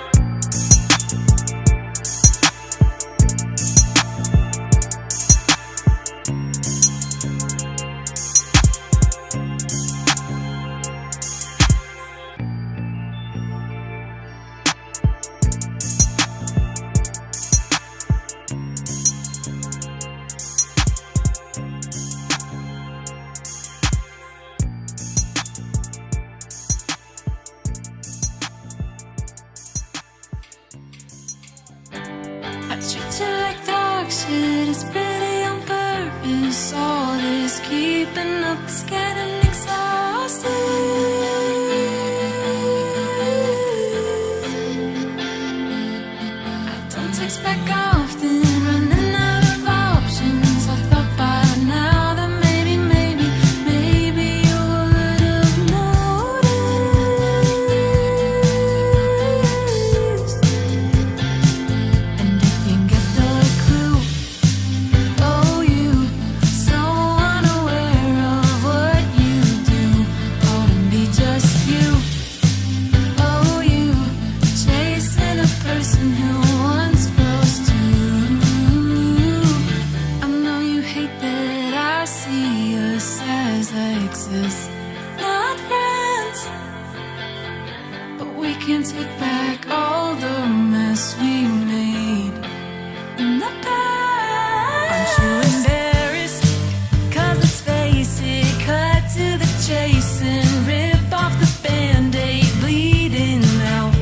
can't take back all the mess we made in the past. Aren't you embarrassed? 'Cause let's face it, cut to the chase and rip off the band-aid bleeding out.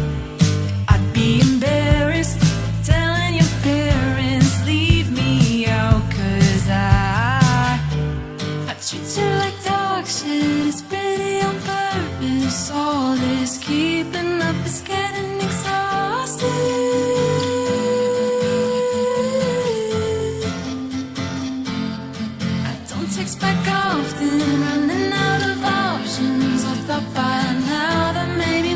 I'd be embarrassed telling your parents leave me out, 'cause I treat you like dog shit. It's pretty on purpose. All this keeping up is getting exhausted. I don't text back often, running out of options. I thought by now that maybe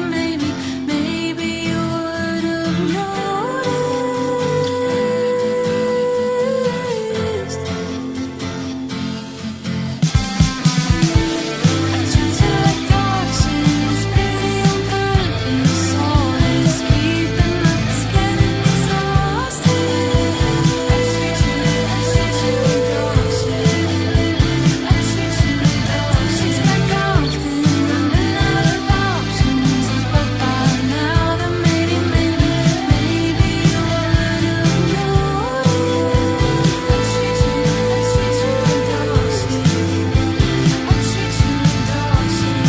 you would have noticed. I treat you like dog shit. It's pretty on purpose. All this keeping up is getting exhausted. I treat you like dog shit. I treat you like dog shit. Back often, running out of options. I thought by now that maybe you would have noticed. I treat you like dog shit. I treat you like dog shit.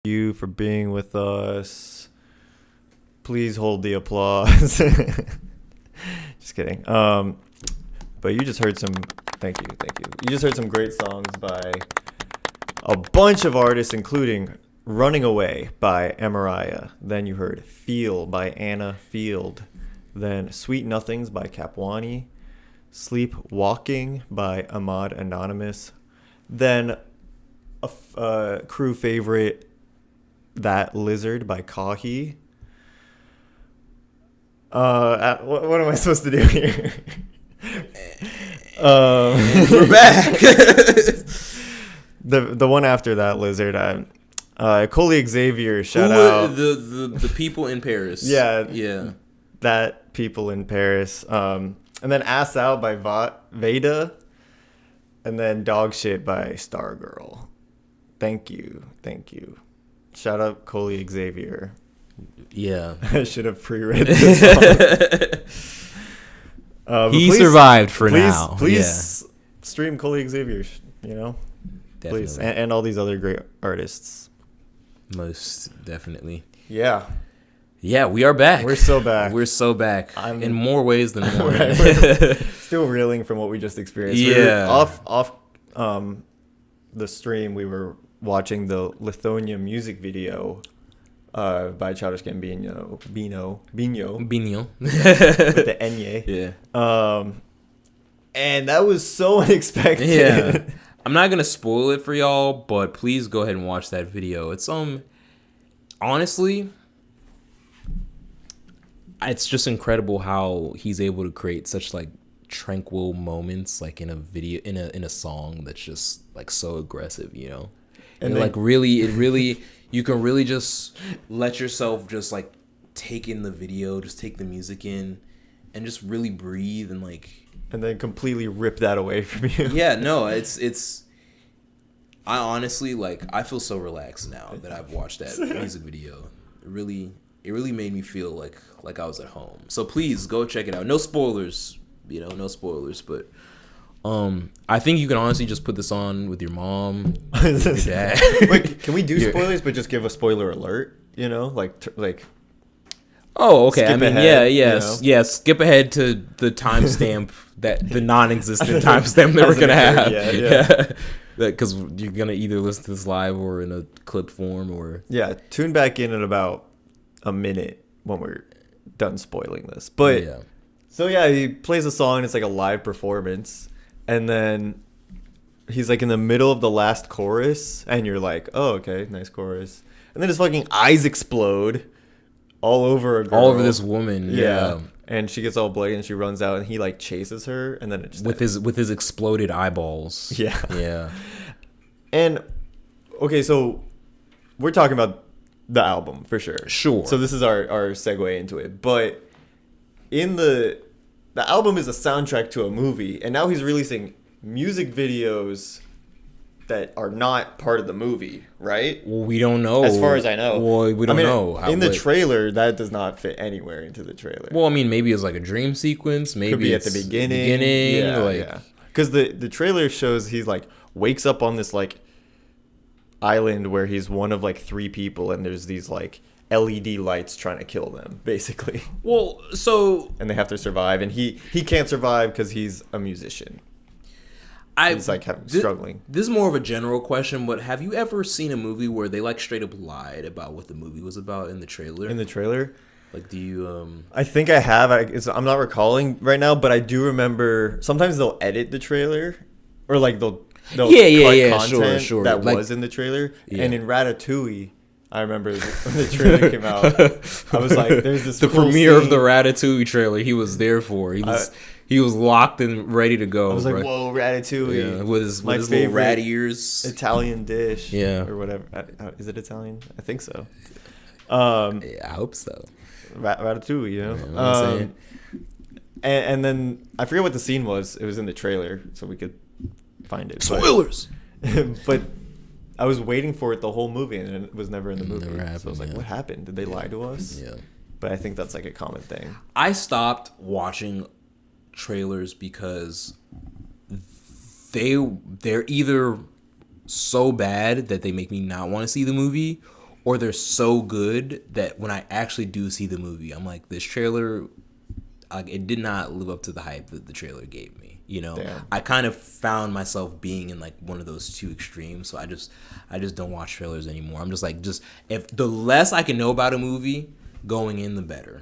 You for being with us. Please hold the applause. Just kidding. But you just heard some. Thank you. You just heard some great songs by a bunch of artists, including "Running Away" by Amariah. Then you heard "Feel" by Anna Field. Then "Sweet Nothings" by Kapwani. "Sleepwalking" by Ahmad Anonymous. Then a crew favorite, "That Lizard" by Kahi. What am I supposed to do here? We're back. The one after "That Lizard," Coley Xavier, shout out. The people in Paris. Yeah. That people in Paris. And then "Ass Out" by Veda. And then "Dog Shit" by Stargirl. Thank you. Shout out Coley Xavier. Yeah. I should have pre-read this song. He survived for now. Please stream Coley Xavier, Definitely. Please. And all these other great artists. Most definitely. Yeah. Yeah, we are back. We're so back. In more ways than one. We're still reeling from what we just experienced. Yeah. Off the stream, we were watching the Lithonia music video by Childish Gambino. Bino. With the Enye. Yeah. And that was so unexpected. Yeah. I'm not gonna spoil it for y'all, but please go ahead and watch that video. It's honestly, it's just incredible how he's able to create such like tranquil moments like in a video in a song that's just like so aggressive, and like really you can really just let yourself just like take in the video, just take the music in and just really breathe and then completely rip that away from you. Yeah, no, it's I honestly I feel so relaxed now that I've watched that music video. It really made me feel like I was at home. So please go check it out. No spoilers, no spoilers, but I think you can honestly just put this on with your mom, your dad. Wait, can we do spoilers but just give a spoiler alert, Oh, okay. I mean, ahead, yeah. Skip ahead to the timestamp the non-existent timestamp that we're gonna have. Yeah. Because you're gonna either listen to this live or in a clip form, or tune back in about a minute when we're done spoiling this. But he plays a song. It's like a live performance, and then he's like in the middle of the last chorus, and you're like, oh, okay, nice chorus, and then his fucking eyes explode all over a girl. All over this woman. Yeah. And she gets all bloody and she runs out and he chases her, and then it just with his exploded eyeballs. Yeah. And okay, so we're talking about the album for sure. Sure. So this is our segue into it. But in the album is a soundtrack to a movie, and now he's releasing music videos that are not part of the movie, right? Well, we don't know. As far as I know. Well, we don't know. In the trailer, that does not fit anywhere into the trailer. Well, I mean, maybe it's like a dream sequence. Maybe could be it's at the beginning. Yeah. Because the trailer shows he's like wakes up on this like island where he's one of like 3 people, and there's these like LED lights trying to kill them, basically. Well, so and they have to survive, and he can't survive because he's a musician. He's like struggling. This is more of a general question, but have you ever seen a movie where they like straight up lied about what the movie was about in the trailer? In the trailer? Like, do you? I think I have. I'm not recalling right now, but I do remember. Sometimes they'll edit the trailer, or like they'll cut content sure. that like, was in the trailer. Yeah. And in Ratatouille, I remember when the trailer came out, I was like, "There's this." The cool premiere scene. of the Ratatouille trailer, he was there for. He was locked and ready to go. I was like, "Whoa, Ratatouille!" Yeah, with his little rat ears, Italian dish, or whatever. Is it Italian? I think so. I hope so. Ratatouille, you know. And then I forget what the scene was. It was in the trailer, so we could find it. Spoilers. But I was waiting for it the whole movie, and it was never in the movie. Never happened, so I was like, "What happened? Did they lie to us?" Yeah. But I think that's like a common thing. I stopped watching trailers because they're either so bad that they make me not want to see the movie, or they're so good that when I actually do see the movie, I'm like, this trailer, it did not live up to the hype that the trailer gave me. You know, Damn. I kind of found myself being in like one of those two extremes. So I just don't watch trailers anymore. I'm just like, if the less I can know about a movie going in, the better.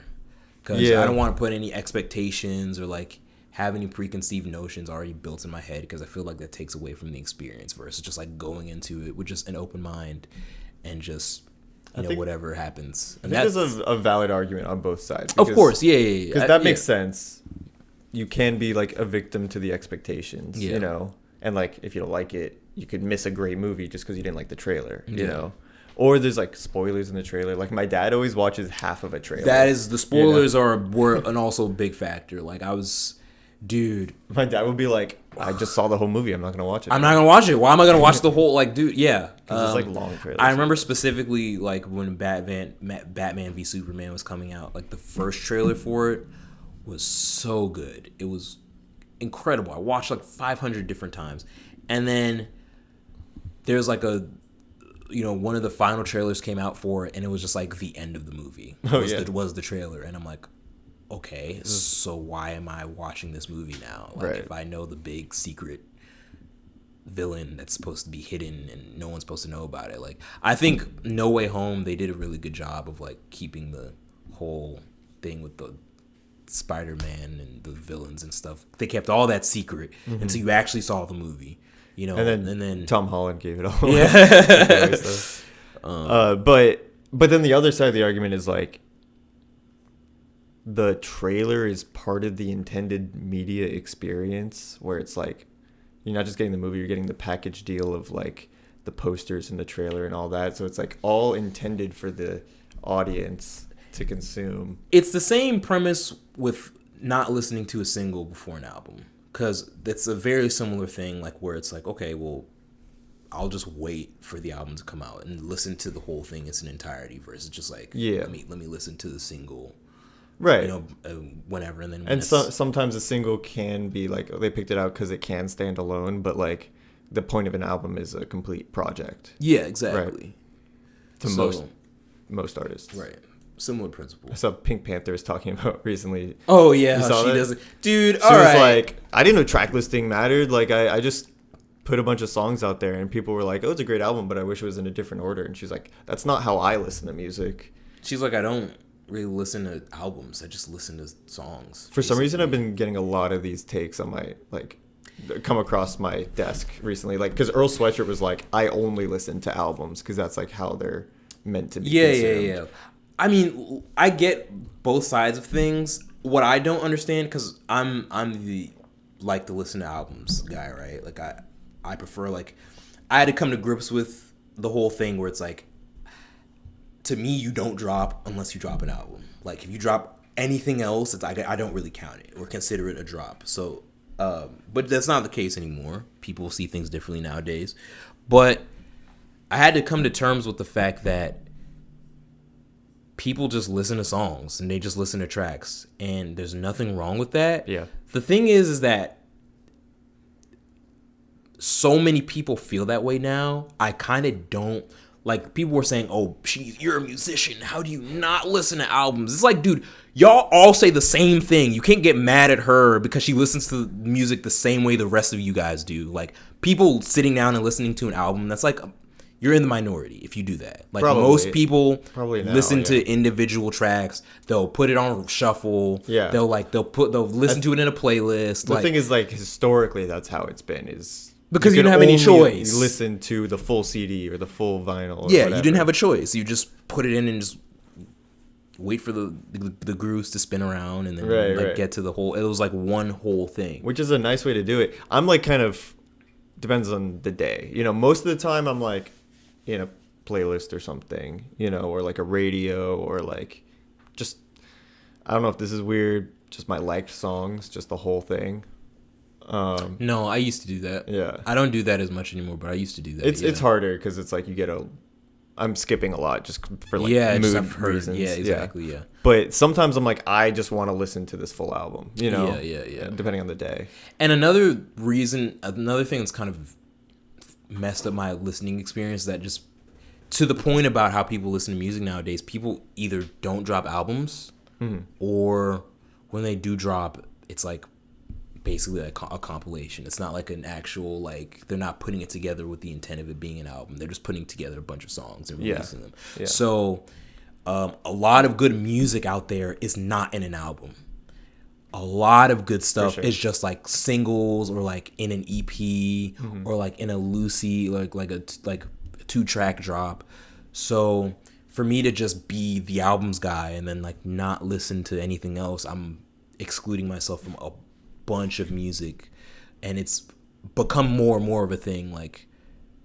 Because I don't want to put any expectations or like have any preconceived notions already built in my head, because I feel like that takes away from the experience versus just like going into it with just an open mind and just whatever happens. And I think there's a valid argument on both sides. Of course, yeah. Because that makes sense. You can be like a victim to the expectations, you know? And like, if you don't like it, you could miss a great movie just because you didn't like the trailer, you know? Or there's like spoilers in the trailer. Like my dad always watches half of a trailer. That is, the spoilers were an also big factor. Like my dad would be like, I just saw the whole movie. I'm not going to watch it. I'm not going to watch it. Why am I going to watch the whole, like, dude, yeah. Because it's like long trailers. I remember specifically like when Batman v Superman was coming out, like the first trailer for it was so good. It was incredible. I watched like 500 different times. And then there's like one of the final trailers came out for it, and it was just like the end of the movie. Was the trailer. And I'm like, okay, so why am I watching this movie now? Like, if I know the big secret villain that's supposed to be hidden and no one's supposed to know about it. Like, I think No Way Home, they did a really good job of like keeping the whole thing with the Spider-Man and the villains and stuff. They kept all that secret until you actually saw the movie, you know. And then Tom Holland gave it all. Yeah. But then the other side of the argument is like, the trailer is part of the intended media experience, where it's like, you're not just getting the movie, you're getting the package deal of like the posters and the trailer and all that. So it's like all intended for the audience to consume. It's the same premise with not listening to a single before an album, because it's a very similar thing, like where it's like, okay, well, I'll just wait for the album to come out and listen to the whole thing in its entirety versus just like, let me listen to the single, right? You know, whenever. And then and sometimes a single can be like, they picked it out because it can stand alone, but like the point of an album is a complete project. Yeah, exactly. Right? To most artists, right? Similar principle. I saw Pink Panther was talking about recently. Oh yeah, how she does it, dude. She was like, I didn't know track listing mattered. Like I just put a bunch of songs out there, and people were like, "Oh, it's a great album, but I wish it was in a different order." And she's like, "That's not how I listen to music." She's like, "I don't really listen to albums. I just listen to songs." For some reason, I've been getting a lot of these takes on my come across my desk recently. Like, because Earl Sweatshirt was like, "I only listen to albums because that's like how they're meant to be." Yeah. I mean, I get both sides of things. What I don't understand, because I'm the like to listen to albums guy, right? Like I prefer, like, I had to come to grips with the whole thing where it's like, to me, you don't drop unless you drop an album. Like if you drop anything else, it's I don't really count it or consider it a drop. So, but that's not the case anymore. People see things differently nowadays. But I had to come to terms with the fact that people just listen to songs and they just listen to tracks, and there's nothing wrong with that. Yeah. The thing is that so many people feel that way now. I kind of don't. Like, people were saying, oh, you're a musician. How do you not listen to albums? It's like, dude, y'all all say the same thing. You can't get mad at her because she listens to music the same way the rest of you guys do. Like, people sitting down and listening to an album, that's like, you're in the minority if you do that. Like, most people listen to individual tracks. They'll put it on shuffle. Yeah. They'll listen to it in a playlist. The thing is, like, historically, that's how it's been, is... Because you didn't have any choice. You listen to the full CD or the full vinyl. Or yeah, whatever. You didn't have a choice. You just put it in and just wait for the grooves to spin around and then get to the whole. It was like one whole thing, which is a nice way to do it. I'm like kind of depends on the day. You know, most of the time I'm like in a playlist or something. You know, or like a radio or like just I don't know if this is weird. Just my liked songs, just the whole thing. No, I used to do that. Yeah, I don't do that as much anymore, but I used to do that. It's harder because it's like you get I'm skipping a lot just for like mood reasons. Yeah, exactly. Yeah. But sometimes I'm like I just want to listen to this full album. You know. Yeah. Depending on the day. And another thing that's kind of messed up my listening experience, that just to the point about how people listen to music nowadays, people either don't drop albums or when they do drop, it's like basically like a compilation. It's not like an actual, like, they're not putting it together with the intent of it being an album. They're just putting together a bunch of songs and releasing them. Yeah. So a lot of good music out there is not in an album. A lot of good stuff is just like singles or like in an EP or like in a loosey, like a 2-track drop. So for me to just be the albums guy and then like not listen to anything else, I'm excluding myself from a bunch of music, and it's become more and more of a thing, like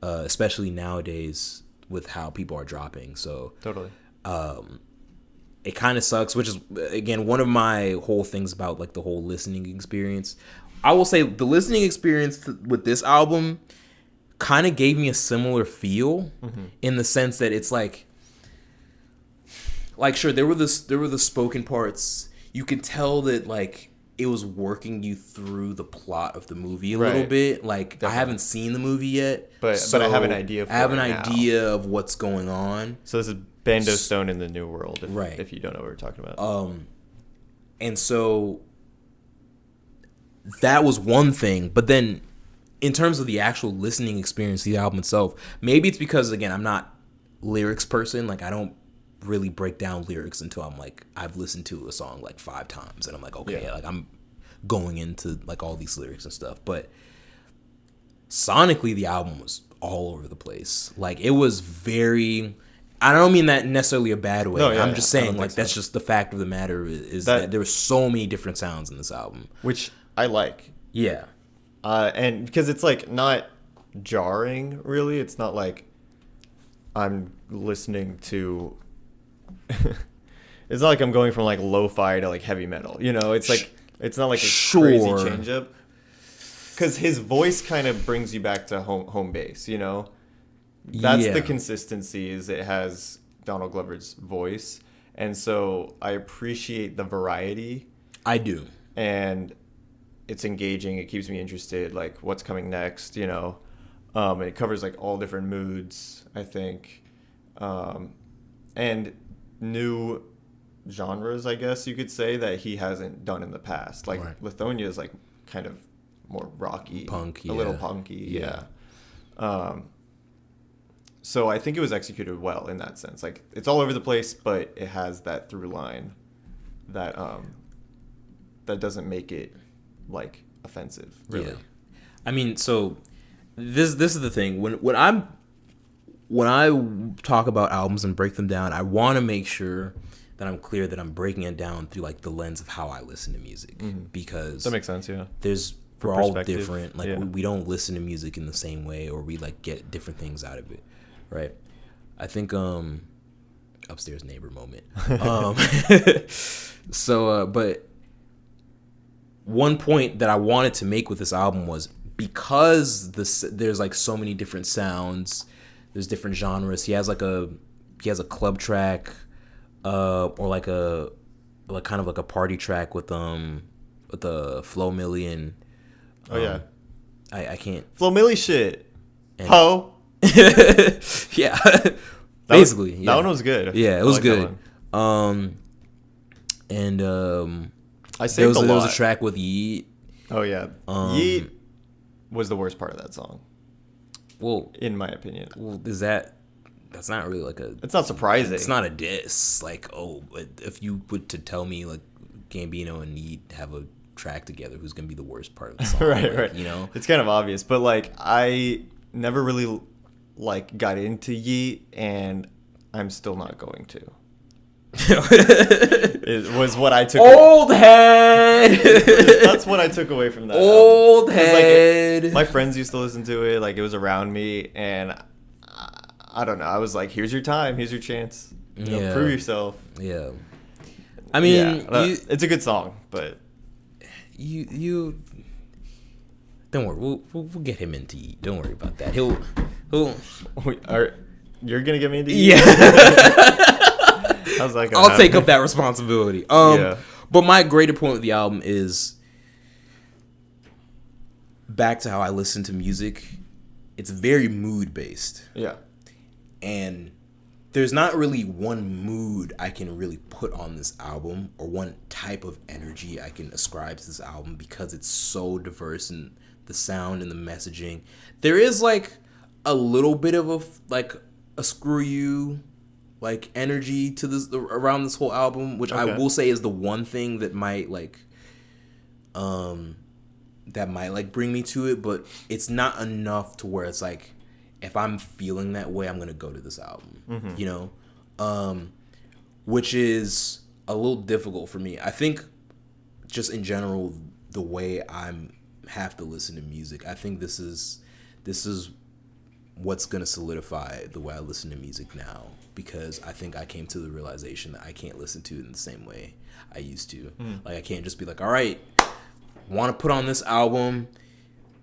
especially nowadays with how people are dropping. So totally it kind of sucks, which is again one of my whole things about like the whole listening experience. I will say the listening experience with this album kind of gave me a similar feel in the sense that it's like sure, there were the spoken parts. You could tell that like it was working you through the plot of the movie a little bit. Like, definitely. I haven't seen the movie yet, but I have an idea. I have an idea of what's going on. So this is Bando Stone in the New World, if you don't know what we're talking about. And so that was one thing, but then in terms of the actual listening experience, the album itself, maybe it's because again I'm not lyrics person. Like I don't really break down lyrics until I'm like I've listened to a song like 5 times and I'm like okay, like I'm going into like all these lyrics and stuff. But sonically the album was all over the place. Like it was very, I don't mean that necessarily a bad way. I'm just saying like that's just the fact of the matter is that there were so many different sounds in this album, which I like. Yeah. And because it's like not jarring really. It's not like I'm listening to it's not like I'm going from like lo-fi to like heavy metal, you know. It's like it's not like a crazy change up, because his voice kind of brings you back to home base, you know. That's the consistency, is it has Donald Glover's voice, and so I appreciate the variety. I do. And it's engaging, it keeps me interested, like what's coming next, you know. And it covers like all different moods, I think, and new genres, I guess you could say, that he hasn't done in the past. Like Lithonia is like kind of more rocky, punky, a little punky, so I think it was executed well in that sense. Like it's all over the place, but it has that through line that that doesn't make it like offensive, really. I mean, so this is the thing. When I talk about albums and break them down, I want to make sure that I'm clear that I'm breaking it down through like the lens of how I listen to music, because that makes sense. Yeah, we're all different. Like we don't listen to music in the same way, or we like get different things out of it, right? I think a upstairs neighbor moment. But one point that I wanted to make with this album was because there's like so many different sounds, there's different genres. He has a club track, or like kind of like a party track with the Flo Milli. Oh yeah, I can't Flo Milli shit. Ho. Yeah. Basically, that one was good. Yeah, it was good. I saved there was a track with Yeet. Oh yeah, Yeet was the worst part of that song. Well, in my opinion. Well, that's not really like a. It's not surprising. It's not a diss. Like, if you were to tell me like Gambino and Yeet have a track together, who's gonna be the worst part of the song? Right. You know, it's kind of obvious, but like I never really like got into Yeet, and I'm still not going to. It was what I took. Old head. That's what I took away from that. Old head. Like, my friends used to listen to it. Like, it was around me, and I don't know. I was like, "Here's your time. Here's your chance. You know, prove yourself." Yeah. I mean, it's a good song, but you don't worry. We'll get him into Yeet. Don't worry about that. He'll. You're gonna get me into Yeet? Yeah. I'll take up that responsibility. But my greater point with the album is back to how I listen to music. It's very mood based. Yeah. And there's not really one mood I can really put on this album, or one type of energy I can ascribe to this album, because it's so diverse in the sound and the messaging. There is like a little bit of a screw you like energy to this around this whole album, which I will say is the one thing that might bring me to it, but it's not enough to where it's like, if I'm feeling that way, I'm gonna go to this album, you know, which is a little difficult for me. I think just in general, the way have to listen to music, I think this is what's gonna solidify the way I listen to music now, because I think I came to the realization that I can't listen to it in the same way I used to. Like, I can't just be like, all right, want to put on this album,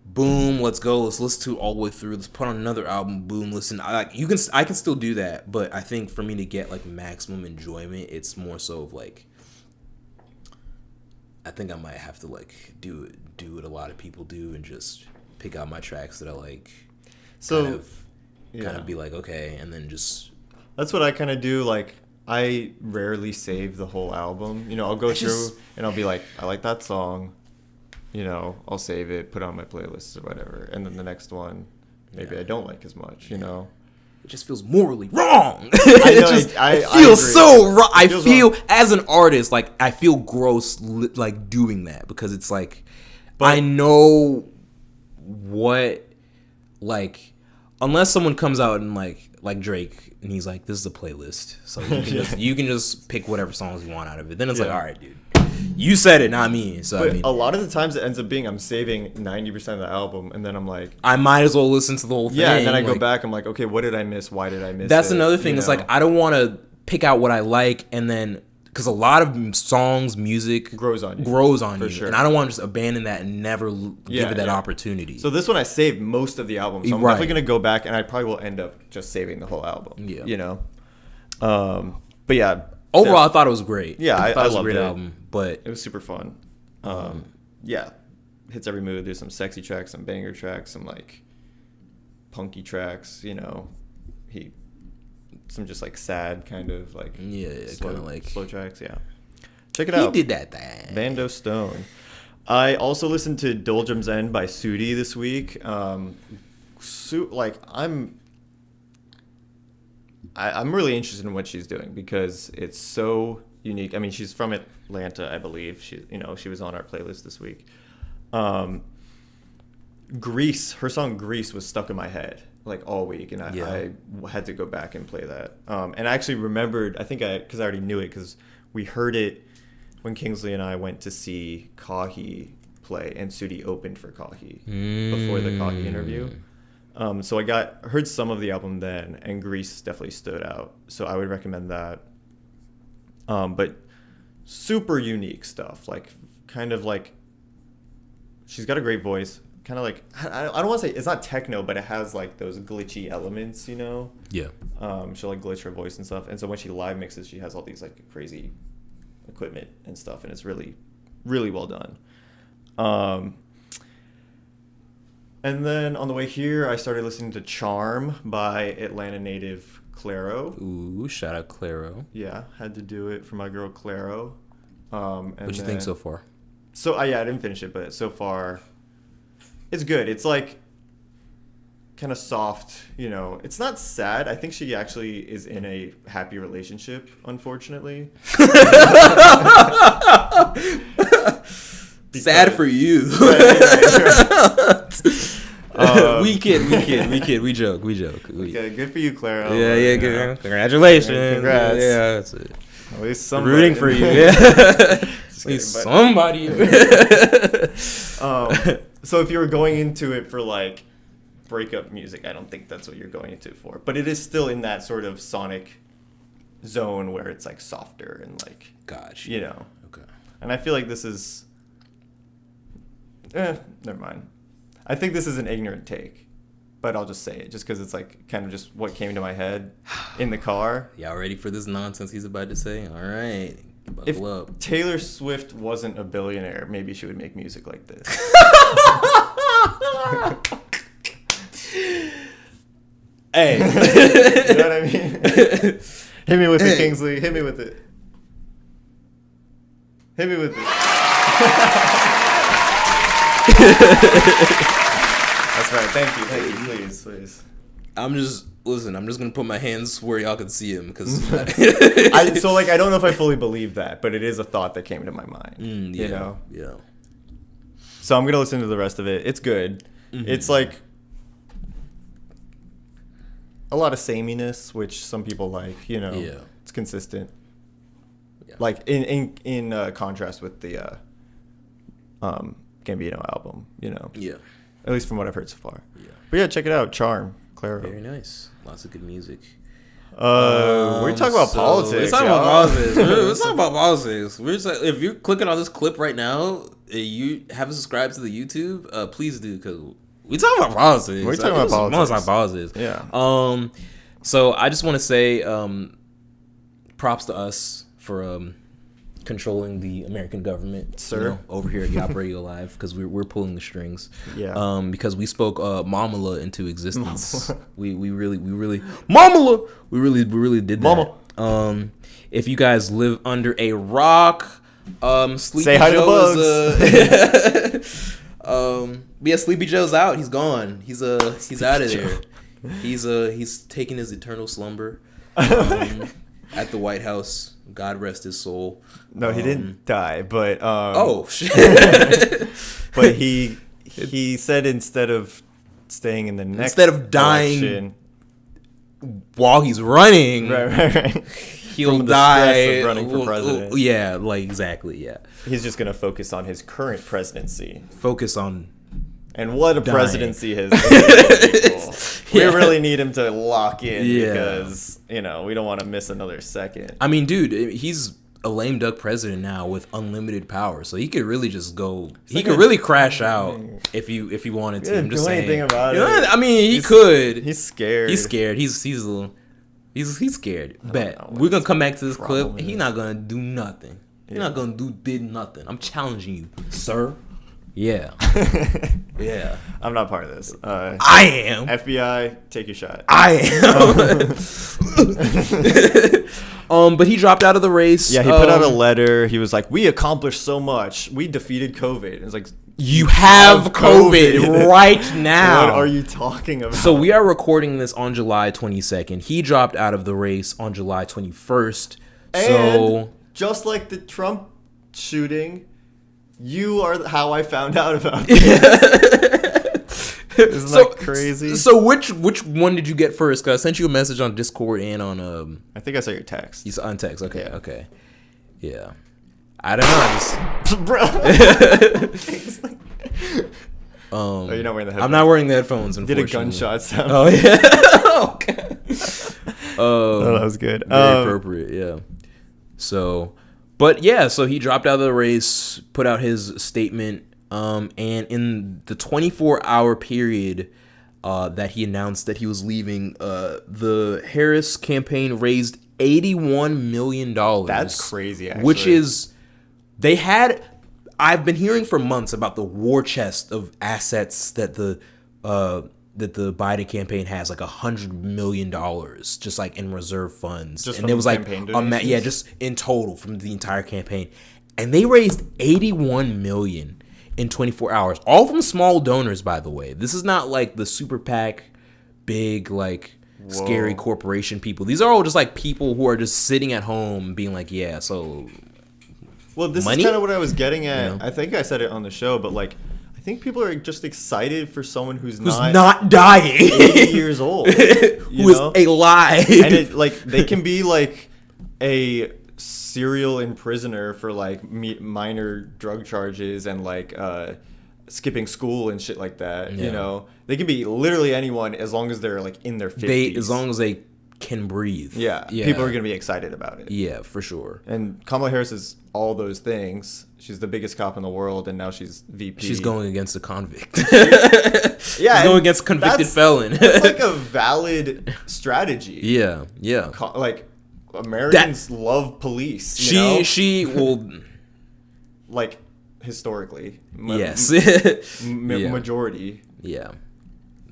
boom, let's go, let's listen to it all the way through, let's put on another album, boom, listen. I can still do that, but I think for me to get like maximum enjoyment, it's more so of like, I think I might have to like do what a lot of people do and just pick out my tracks that I like. So kind of be like, okay, and then just. That's what I kind of do. Like, I rarely save the whole album. You know, I'll go through and I'll be like, I like that song. You know, I'll save it, put it on my playlist or whatever. And then the next one, maybe I don't like as much, you know. It just feels morally wrong. I feel so wrong. I feel, as an artist, like, I feel gross, like, doing that. Because it's like, I know what, like, unless someone comes out and, like Drake, and he's like, this is a playlist, so you can just pick whatever songs you want out of it. Then it's like, all right, dude, you said it, not me. So but a lot of the times it ends up being I'm saving 90% of the album, and then I'm like, I might as well listen to the whole thing. Yeah, and then I go back, I'm like, okay, what did I miss? Why did I miss That's it? another thing. It's like, I don't want to pick out what I like, and then, because a lot of songs, music grows on you, sure. And I don't want to just abandon that and never give it that opportunity. So this one I saved most of the album, so I'm definitely gonna go back, and I probably will end up just saving the whole album. Yeah, you know. But yeah, overall, I thought it was great. Yeah, I thought it was loved a great it. album, but it was super fun. Yeah, hits every mood. There's some sexy tracks, some banger tracks, some like punky tracks. You know, some just like sad kind of like slow tracks. Yeah, check it out. He did that thing. Bando Stone. I also listened to Doldrum's End by Sudi this week. I'm really interested in what she's doing because it's so unique. I mean, she's from Atlanta, I believe. She was on our playlist this week. Grease, her song Grease was stuck in my head like all week, and I had to go back and play that. And I actually remembered, because I already knew it because we heard it when Kingsley and I went to see Kahi play, and Sudi opened for Kahi before the Kahi interview. So I heard some of the album then, and Grease definitely stood out. So I would recommend that. But super unique stuff, like kind of like she's got a great voice. Kind of like, I don't want to say it's not techno, but it has like those glitchy elements, you know? Yeah. She'll like glitch her voice and stuff. And so when she live mixes, she has all these like crazy equipment and stuff, and it's really, really well done. And then on the way here, I started listening to Charm by Atlanta native Claro. Ooh, shout out Claro. Yeah, had to do it for my girl Claro. What you think so far? So, I didn't finish it, but so far, it's good. It's like kind of soft, you know. It's not sad. I think she actually is in a happy relationship, unfortunately. Sad for you. We kid. We joke. Okay, good for you, Clara. Yeah, good. Congratulations. Congrats. Yeah, that's it. At least somebody. Rooting for you. Yeah. At least somebody. So if you were going into it for like breakup music, I don't think that's what you're going into it for. But it is still in that sort of sonic zone where it's like softer and like, gotcha. You know. Okay. And I feel like this is. Never mind. I think this is an ignorant take, but I'll just say it just because it's like kind of just what came to my head in the car. Y'all ready for this nonsense he's about to say? All right. If Taylor Swift wasn't a billionaire, maybe she would make music like this. Hey. You know what I mean? Hit me with it, Kingsley. Hit me with it. Hit me with it. That's right. Thank you. Please. I'm just gonna put my hands where y'all can see him because I don't know if I fully believe that, but it is a thought that came to my mind. Yeah, you know? Yeah. So I'm gonna listen to the rest of it. It's good. Mm-hmm. It's like a lot of sameness, which some people like. You know, yeah. It's consistent. Yeah. Like in contrast with the Gambino album. You know. Yeah. At least from what I've heard so far. Yeah. But yeah, check it out. Charm. Claro. Very nice. Lots of good music. We're talking about politics. We're talking about politics. We're just like, if you're clicking on this clip right now, you haven't subscribed to the YouTube, please do, because we talking about politics. We're talking about politics. Yeah. So I just want to say, props to us for controlling the American government, sir, you know, over here at YAWP Radio Live, because we're pulling the strings. Yeah. Because we spoke Mamala into existence. we really Mamala. We really did that. Mama. If you guys live under a rock, Sleepy say hi Joe to the bugs. Yeah, Sleepy Joe's out. He's gone. He's out of there. He's taking his eternal slumber at the White House. God rest his soul. No, he didn't die, but oh shit. But he said instead of staying in the next instead of dying election, while he's running, right. He'll From the die stress of running for president. Yeah, like exactly, yeah. He's just gonna focus on his current presidency. Focus on and what a dying. Presidency has. We Yeah. really need him to lock in Yeah. because, you know, we don't want to miss another second. I mean, dude, he's a lame duck president now with unlimited power, so he could really just go. He could really crash out if he wanted to. He I'm just do saying. anything about You know, it. I mean, he could. He's scared. He's scared. He's a little. He's scared. Bet we're gonna come back to this clip. He's not gonna do nothing. He's not gonna did nothing. I'm challenging you, sir. Yeah. Yeah. I'm not part of this. I am. FBI, take your shot. I am. But he dropped out of the race. Yeah, he put out a letter. He was like, "We accomplished so much. We defeated COVID." And it's like, you have COVID right now. What are you talking about? So we are recording this on July 22nd. He dropped out of the race on July 21st. And just like the Trump shooting, you are how I found out about this. Isn't that crazy? So which one did you get first? Because I sent you a message on Discord and on I think I saw your text. You saw on text. Okay, yeah. Okay. Yeah. I don't know. Oh, you're not wearing the headphones? I'm not wearing the headphones, Did unfortunately. a gunshot sound. Oh, yeah. Okay. Oh, that was good. Very appropriate, yeah. So, but yeah, so he dropped out of the race, put out his statement, and in the 24-hour period that he announced that he was leaving, the Harris campaign raised $81 million. That's crazy, actually. Which is, I've been hearing for months about the war chest of assets that the Biden campaign has, like $100 million, just like in reserve funds. Just and from it was like, just in total from the entire campaign. And they raised $81 million in 24 hours, all from small donors, by the way. This is not like the super PAC, big, like, scary corporation people. These are all just like people who are just sitting at home being like, yeah, so well, this money? is kind of what I was getting at. You know? I think I said it on the show, but like, I think people are just excited for someone who's not dying, 80 years old, who is alive, and it, like, they can be like a serial imprisoner for like minor drug charges and like skipping school and shit like that. Yeah. You know, they can be literally anyone as long as they're like in their 50s. As long as they can breathe. Yeah, people are gonna be excited about it. Yeah, for sure. And Kamala Harris is all those things. She's the biggest cop in the world, and now she's VP. She's going against a convict. She's going against a convicted felon. That's like a valid strategy. Yeah, yeah. Like, Americans love police. She will, like, historically. Yes. Majority. Yeah.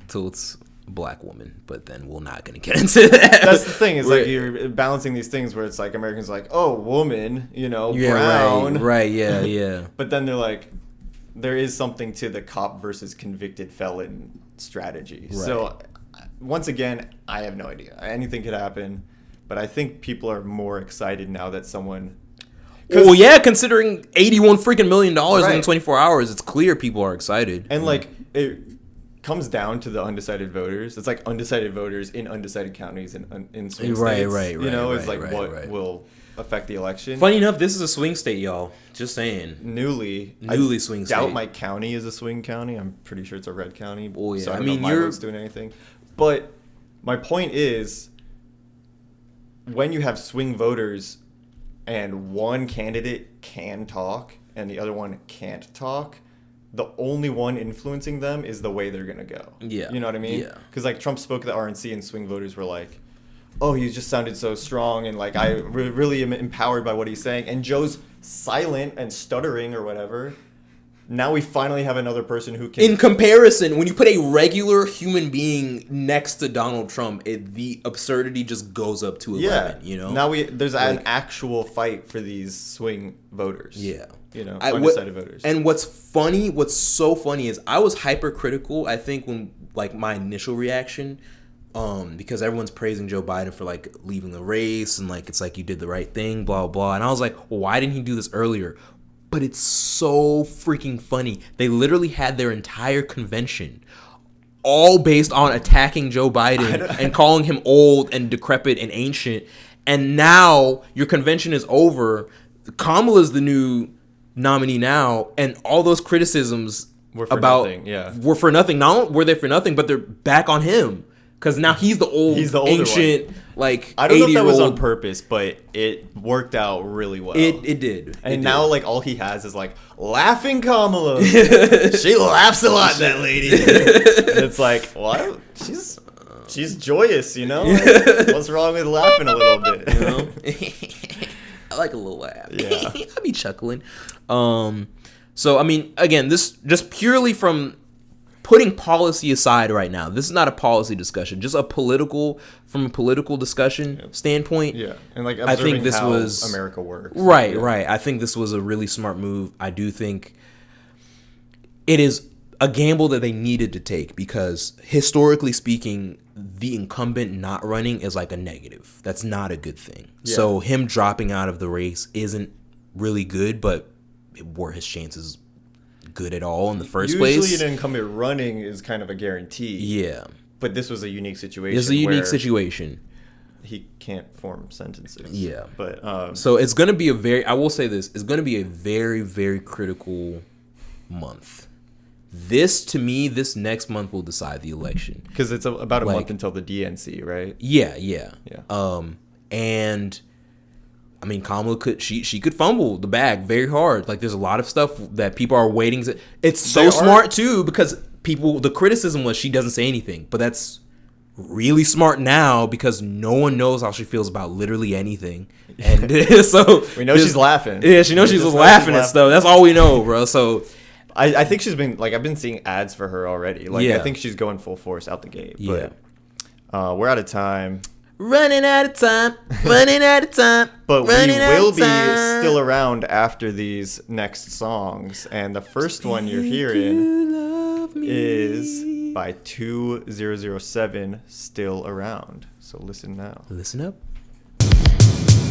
Until it's a black woman, but then we're not going to get into that. That's the thing, is like you're balancing these things where it's like Americans are like, oh, woman, brown. Right, yeah. But then they're like, there is something to the cop versus convicted felon strategy. Right. So, once again, I have no idea. Anything could happen. But I think people are more excited now that someone... Well, yeah, considering $81 freaking million in 24 hours, it's clear people are excited. And, like, it comes down to the undecided voters. It's like undecided voters in undecided counties and in swing states. Right. It's like what will affect the election. Funny enough, this is a swing state, y'all. Just saying. Newly swing state. I doubt my county is a swing county. I'm pretty sure it's a red county. Oh, yeah. So I don't know if my vote's doing anything. But my point is, when you have swing voters and one candidate can talk and the other one can't talk, the only one influencing them is the way they're going to go. Yeah. You know what I mean? Yeah. Because, like, Trump spoke at the RNC and swing voters were like, oh, he just sounded so strong and, like, I really am empowered by what he's saying. And Joe's silent and stuttering or whatever. Now we finally have another person who can... In comparison, when you put a regular human being next to Donald Trump, the absurdity just goes up to 11, you know? Now there's an actual fight for these swing voters. Yeah. Undecided voters. And what's so funny is I was hypercritical, I think, when, like, my initial reaction, because everyone's praising Joe Biden for, like, leaving the race and, like, it's like you did the right thing, blah, blah. And I was like, well, why didn't he do this earlier? But it's so freaking funny. They literally had their entire convention all based on attacking Joe Biden and calling him old and decrepit and ancient. And now your convention is over. Kamala's the new nominee now, and all those criticisms were for nothing. Not were they for nothing, but they're back on him. Because now he's the ancient, one. Like, I don't know if that was on purpose, but it worked out really well. It did. And now, like, all he has is, like, laughing Kamala. She laughs a lot, that lady. And it's like, what? She's joyous, you know? Like, what's wrong with laughing a little bit, you know? I like a little laugh. Yeah. I be chuckling. So, I mean, again, this just purely from... putting policy aside right now, this is not a policy discussion, just from a political discussion standpoint. Yeah, and like I think this how was America works. Right. I think this was a really smart move. I do think it is a gamble that they needed to take because historically speaking, the incumbent not running is like a negative. That's not a good thing. Yeah. So him dropping out of the race isn't really good, but were his chances good at all in the first place? Usually an incumbent running is kind of a guarantee. Yeah. But this was a unique situation. It's a unique situation. He can't form sentences. Yeah. But so it's going to be I will say this, it's going to be a very, very critical month This, to me, this next month will decide the election. Because it's about a month until the DNC, right? Yeah. And I mean, Kamala she could fumble the bag very hard. Like, there's a lot of stuff that people are waiting. It's so smart too, because the criticism was she doesn't say anything, but that's really smart now because no one knows how she feels about literally anything. And so we know she's laughing. Yeah, she knows she's laughing at stuff. That's all we know, bro. So I think she's been I've been seeing ads for her already. I think she's going full force out the gate. But we're out of time. Running out of time. But we will be still around after these next songs. And the first one you're hearing is by 2007, Still Around. So listen now. Listen up.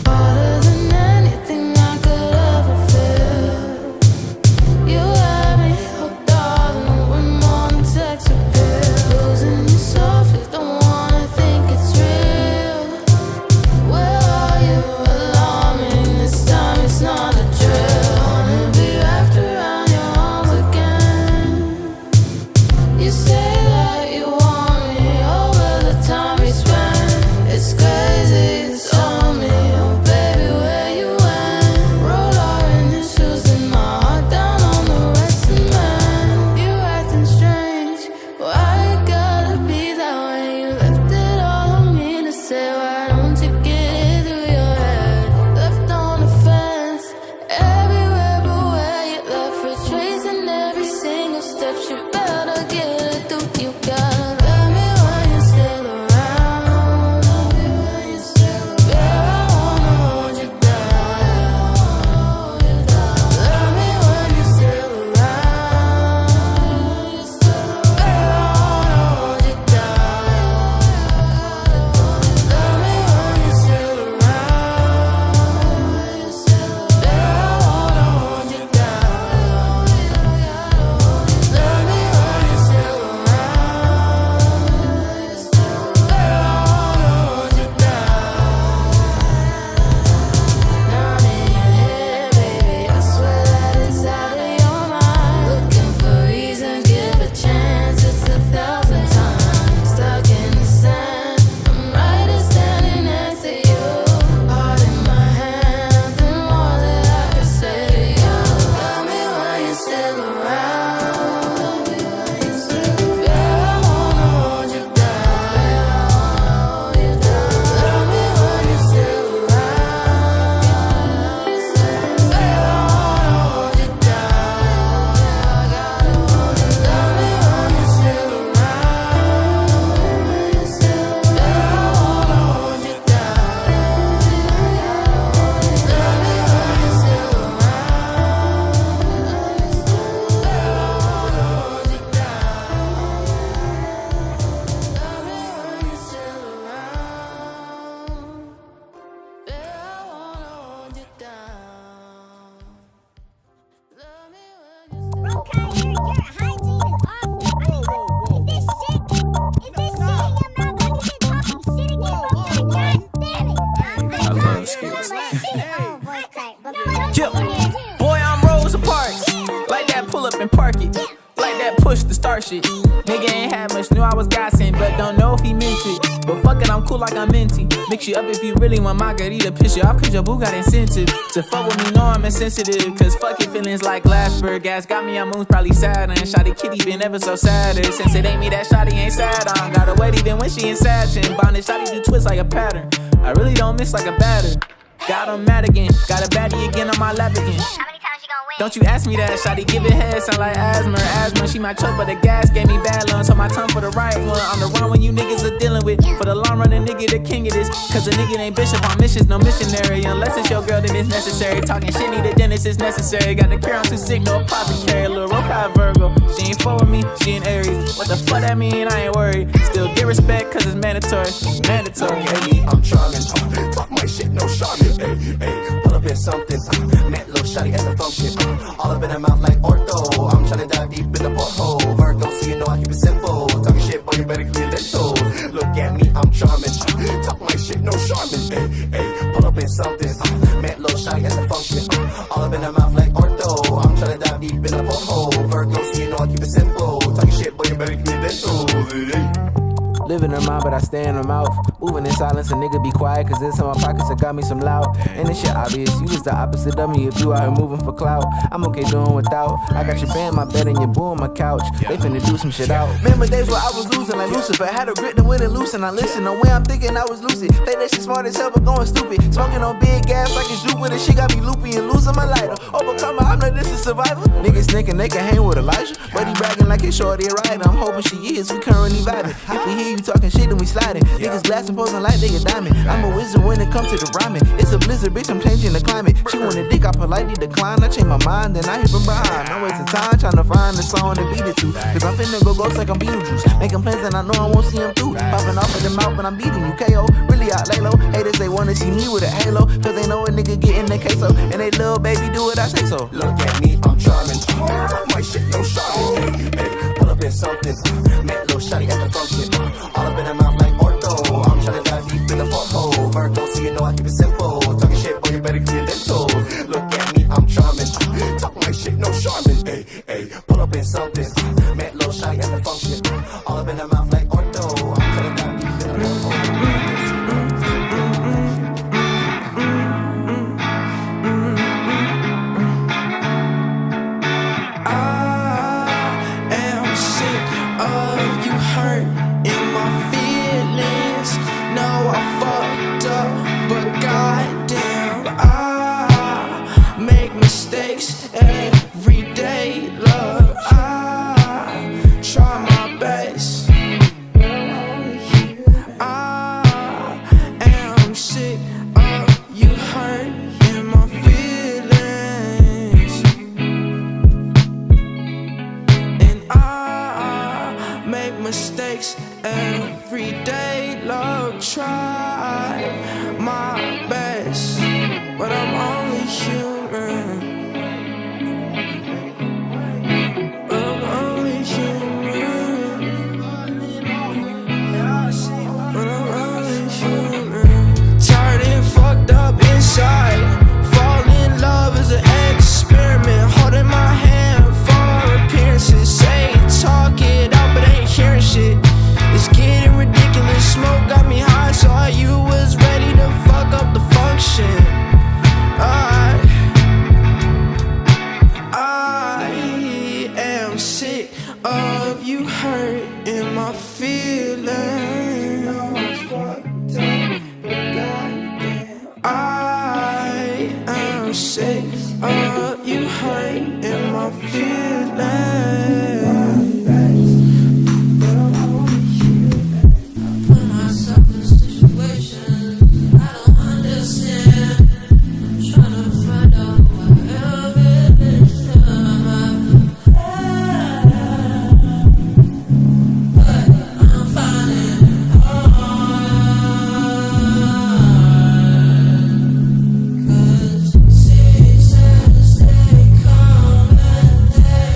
Harder than anything I could ever feel. You had me hooked, darling, when morning texts appear. Losing yourself, you don't wanna think it's real. Where are you? Alarming, this time it's not a drill. Wanna be wrapped around your arms again. You say that you want me over the time we spend. It's crazy, it's on me. Nigga ain't had much, knew I was gossiping, but don't know if he meant it. But fuck it, I'm cool like I'm minty. Mix you up if you really want margarita. Piss you off cause your boo got incentive to fuck with me, know I'm insensitive. Cause fuck your feelings like Glassberg. Gas got me on moons, probably sad. And shawty kitty been ever so sad. Since it ain't me, that shawty ain't sad on. Gotta wait even when she in satin. Bonded shawty do twist like a pattern. I really don't miss like a batter. Got him mad again, got a baddie again on my lap again. Don't you ask me that, shawty give it head, sound like asthma. She might choke, but the gas gave me bad lungs. So my tongue for the right one, I'm the wrong one you niggas are dealing with. For the long run, the nigga the king of this. Cause the nigga ain't bishop on missions, no missionary. Unless it's your girl, then it's necessary. Talking shit, need a dentist, it's necessary. Got the cure, I'm too sick, no apothecary. Lil' Rokai Virgo, she ain't for me, she in Aries. What the fuck that mean, I ain't worried. Still get respect, cause it's mandatory. Mandatory. Hey, I'm charming, talk my shit, no charming. Hey, pull up in something, met little shawty at the function. All up in her mouth like ortho. I'm tryna dive deep in the porthole. Virgo, so you know I keep it simple. Talking shit, boy, you better clear that toes. Look at me, I'm charming. Talk my shit, no charming. Hey, pull up in something. Met little shawty at the function. All up in her mouth like ortho. I'm tryna dive deep in the porthole. Virgo, so you know I keep it simple. in her mind, but I stay in her mouth. Moving in silence, a nigga be quiet, cause it's in my pockets, it got me some loud. And this shit obvious, you just the opposite of me if you out here moving for clout. I'm okay doing without. I got your band, my bed, and your boo on my couch. They finna do some shit out. Remember days where I was losing like Lucifer. Had a grit and win and loose, and I listen. The way I'm thinking, I was lucid. Think that shit smart as hell, but going stupid. Smoking on big gas like it's Jupiter. Shit got me loopy and losing my lighter. Overcomer, I'm not this is survivor. Niggas thinking they can hang with Elijah, but he bragging like his shorty a rider. I'm hoping she is, we currently vibing. If we hear you talking shit, then we sliding. Niggas glassing, posing like they a diamond. I'm a wizard when it comes to the rhyming. It's a blizzard, bitch, I'm changing the climate. She want a dick, I politely decline. I change my mind, then I hit from behind. I'm wasting time trying to find the song to beat it to. Cause I'm finna go ghost like I'm Beetlejuice. Making plans and I know I won't see him through. Popping off in the mouth when I'm beating you, KO. Really out lay low. Haters, they wanna see me with a halo. Cause they know a nigga get in the queso. And they little baby do what I say so. Look at me, I'm charming. Talk my shit, no charming. Hey, pull up in something. Met little shawty at the function. All up in her mouth like ortho. I'm tryna dive deep in the porthole. Virgo, so you know I keep it simple. Talking shit, boy, you better clear them toes. Look at me, I'm charming. Talk my shit, no charming. Hey, hey, pull up in something. Met little shawty at the function. All up in her mouth like ortho. I'm tryna dive deep in the porthole. Mistakes every day, love. I try my best. I am sick of you hurting my feelings, and I make mistakes every day, love. Try my best, but I'm only human. Fall in love is an experiment. Holding my hand for appearances. Say talk it out, but ain't hearing shit. It's getting ridiculous. Smoke got me high, so you was ready to fuck up the function. I am sick of you hurting my feelings. I am sick of you hurting my feelings. Put myself in situations I don't understand. I'm trying to find out who I am in this time. But I'm finding it hard. Cause seasons they come and they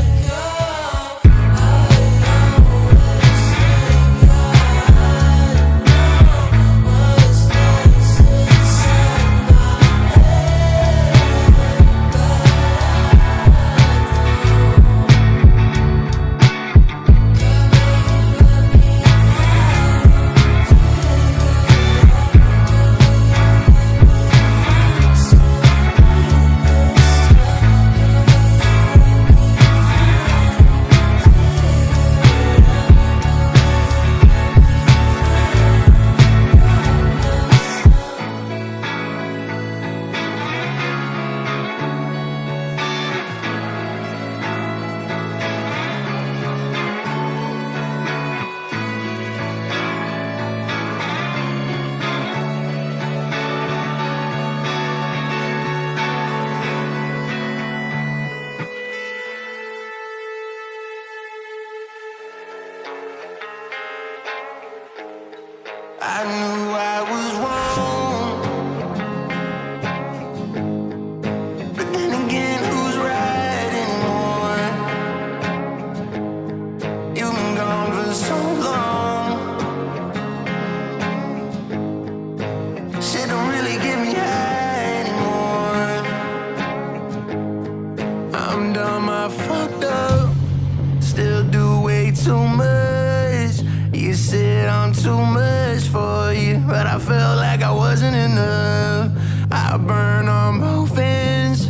too much for you, but I felt like I wasn't enough. I burn on both ends,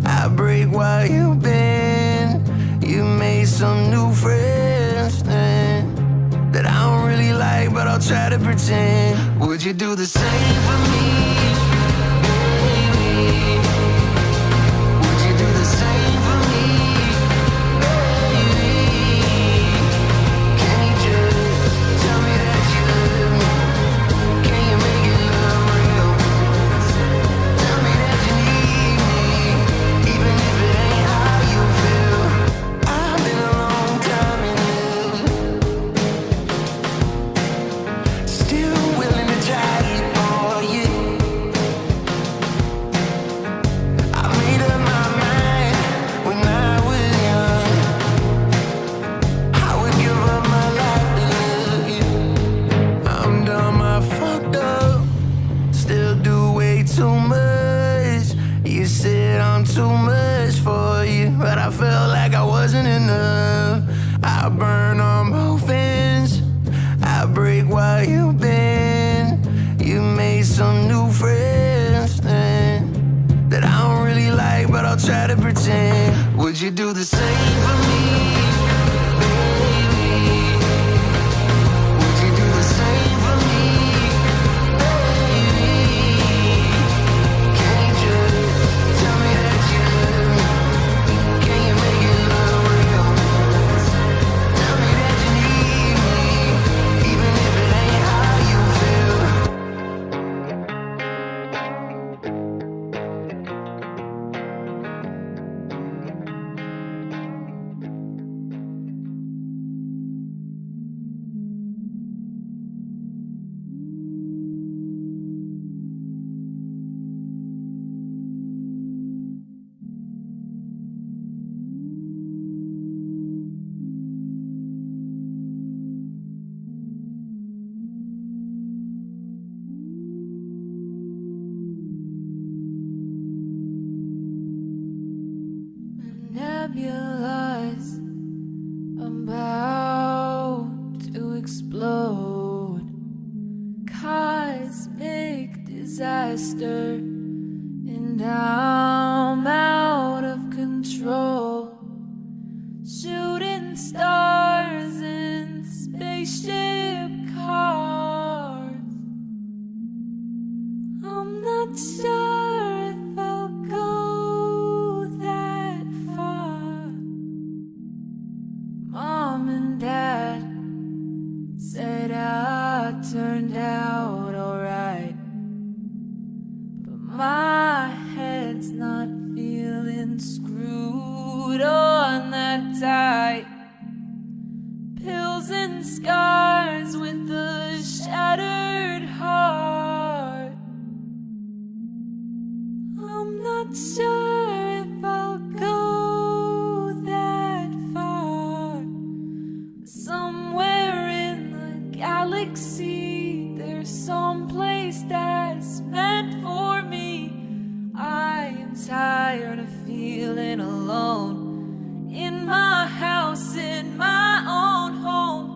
I break while you bend. You made some new friends that I don't really like, but I'll try to pretend. Would you do the same for me, baby? Would you do the same for me, baby? Can you just tell me that you love me? Can you make it love real? Tell me that you need me, even if it ain't how you feel. I've been a long time in love, still willing to try it for you. I made up my mind when I was young, I would give up my life to love you. I'm dumb, I fucked up, still do way too much. You said I'm too much for you, but I felt like I wasn't enough. I burn on both ends, I break while you bend. You made some new friends that I don't really like, but I'll try to pretend. Would you do the same for me, baby? Would you do the same for me, baby? Can you just tell me that you love me? Can you make it love real? Tell me that you need me, even if it ain't how you feel. Nebula's about to explode. Cosmic disaster, and I'm out of control. Shooting stars in spaceship cars. I'm not sure if I'll go that far. Mom and Dad said I turned out alright, but my head's not feeling screwed on that tight. Pills and scars with a shattered heart. I'm not sure if I'll go that far. Somewhere in the galaxy, there's some place that's meant for me. I am tired of feeling alone in my house, in my own home.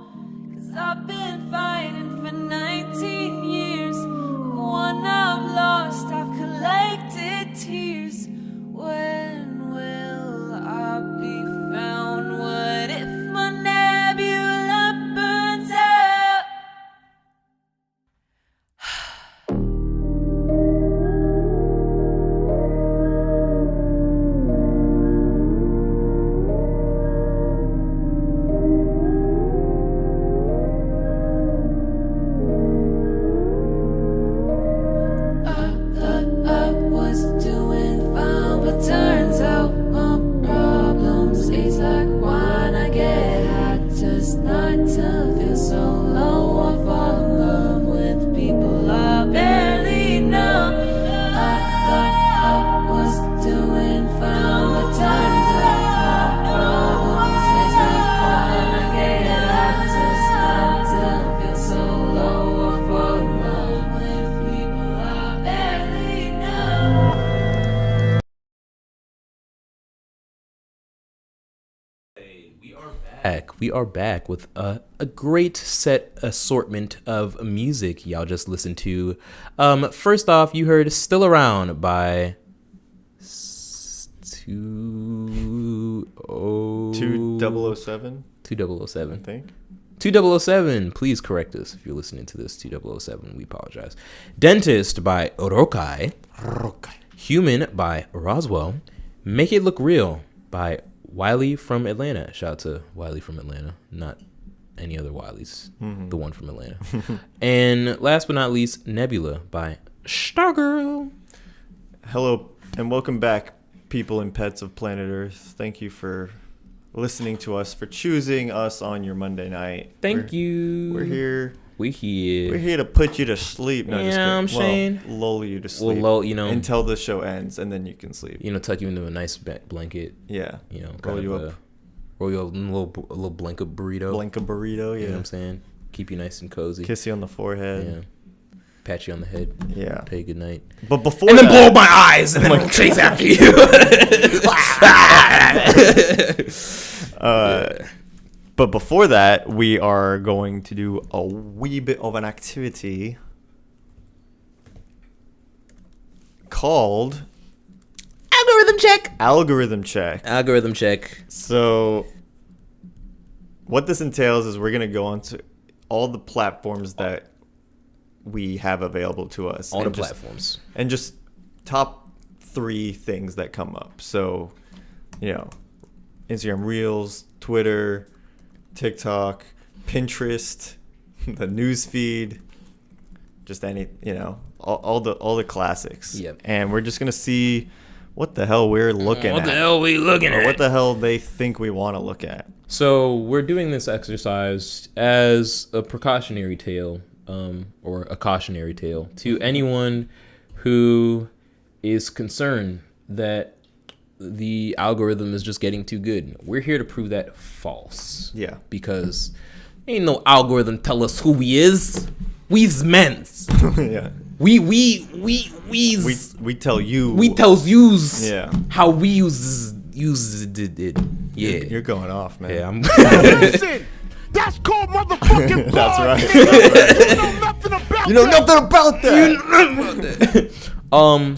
'Cause I've been fighting for 19 years. One I've lost, I've collected tears. When will I be found? What if my nebula burns out? We are back with a great set assortment of music y'all just listened to. First off, you heard Still Around by 2007? 2007. I think. 2007. Please correct us if you're listening to this. 2007. We apologize. Dentist by Rokai. Human by Roswell. Make It Look Real by Wiley from Atlanta. Shout out to Wiley from Atlanta. Not any other Wileys. The one from Atlanta. And last but not least, Nebula by Stargirl. Hello and welcome back, people and pets of planet Earth. Thank you for listening to us, for choosing us on your Monday night. Thank you. We're here. We're here to put you to sleep. No, just I'm saying. Lull you to sleep. Well, you know, until the show ends, and then you can sleep. You know, tuck you into a nice blanket. Yeah. You know, roll you up. Roll you a little blanket burrito. Blanket burrito. Yeah. You know what I'm saying? Keep you nice and cozy. Kiss you on the forehead. Yeah. Pat you on the head. Yeah. Tell you good night. But before and that, then blow up my eyes and then I'll chase after you. But before that, we are going to do a wee bit of an activity called Algorithm Check. So what this entails is we're going to go onto all the platforms that we have available to us. All the platforms. And just top 3 things that come up. So, you know, Instagram Reels, Twitter, TikTok, Pinterest, the news feed, just any, you know, all the classics. Yep. And we're just gonna see what the hell we're looking at. What the hell we looking at? What the hell they think we want to look at. So we're doing this exercise as a precautionary tale, or a cautionary tale to anyone who is concerned that the algorithm is just getting too good. We're here to prove that false. Yeah. Because ain't no algorithm tell us who we is. We's men's. Yeah. We tell you. We tells yous. Yeah. How we use it. Yeah. You're going off, man. Yeah, I'm. Listen, that's called motherfucking That's right. You know nothing about You know nothing about that.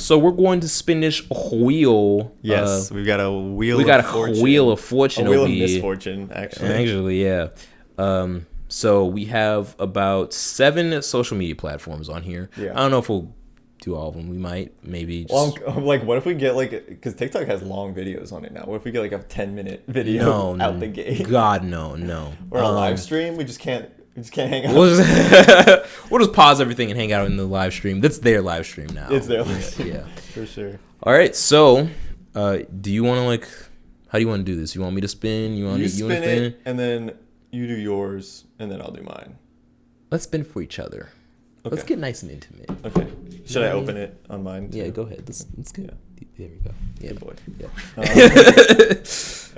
So we're going to spin this wheel. Yes, we've got a wheel. We got a wheel of fortune. A wheel over of here. misfortune, actually. Actually, yeah. So we have about 7 social media platforms on here. Yeah. I don't know if we'll do all of them. We might, maybe. Just... Well, I'm like, what if we get like, because TikTok has long videos on it now. What if we get like a 10-minute video out the gate? God, no. Or a live stream? We just can't hang out. We'll just pause everything and hang out in the live stream. That's their live stream now. It's their live stream. Yeah. For sure. All right. So, do you want to how do you want to do this? You want me to spin? You want to spin it, and then you do yours, and then I'll do mine. Let's spin for each other. Okay. Let's get nice and intimate. Okay. Should I open it on mine too? Yeah, go ahead. Let's get. Yeah. There we go. Yeah, good boy. Yeah.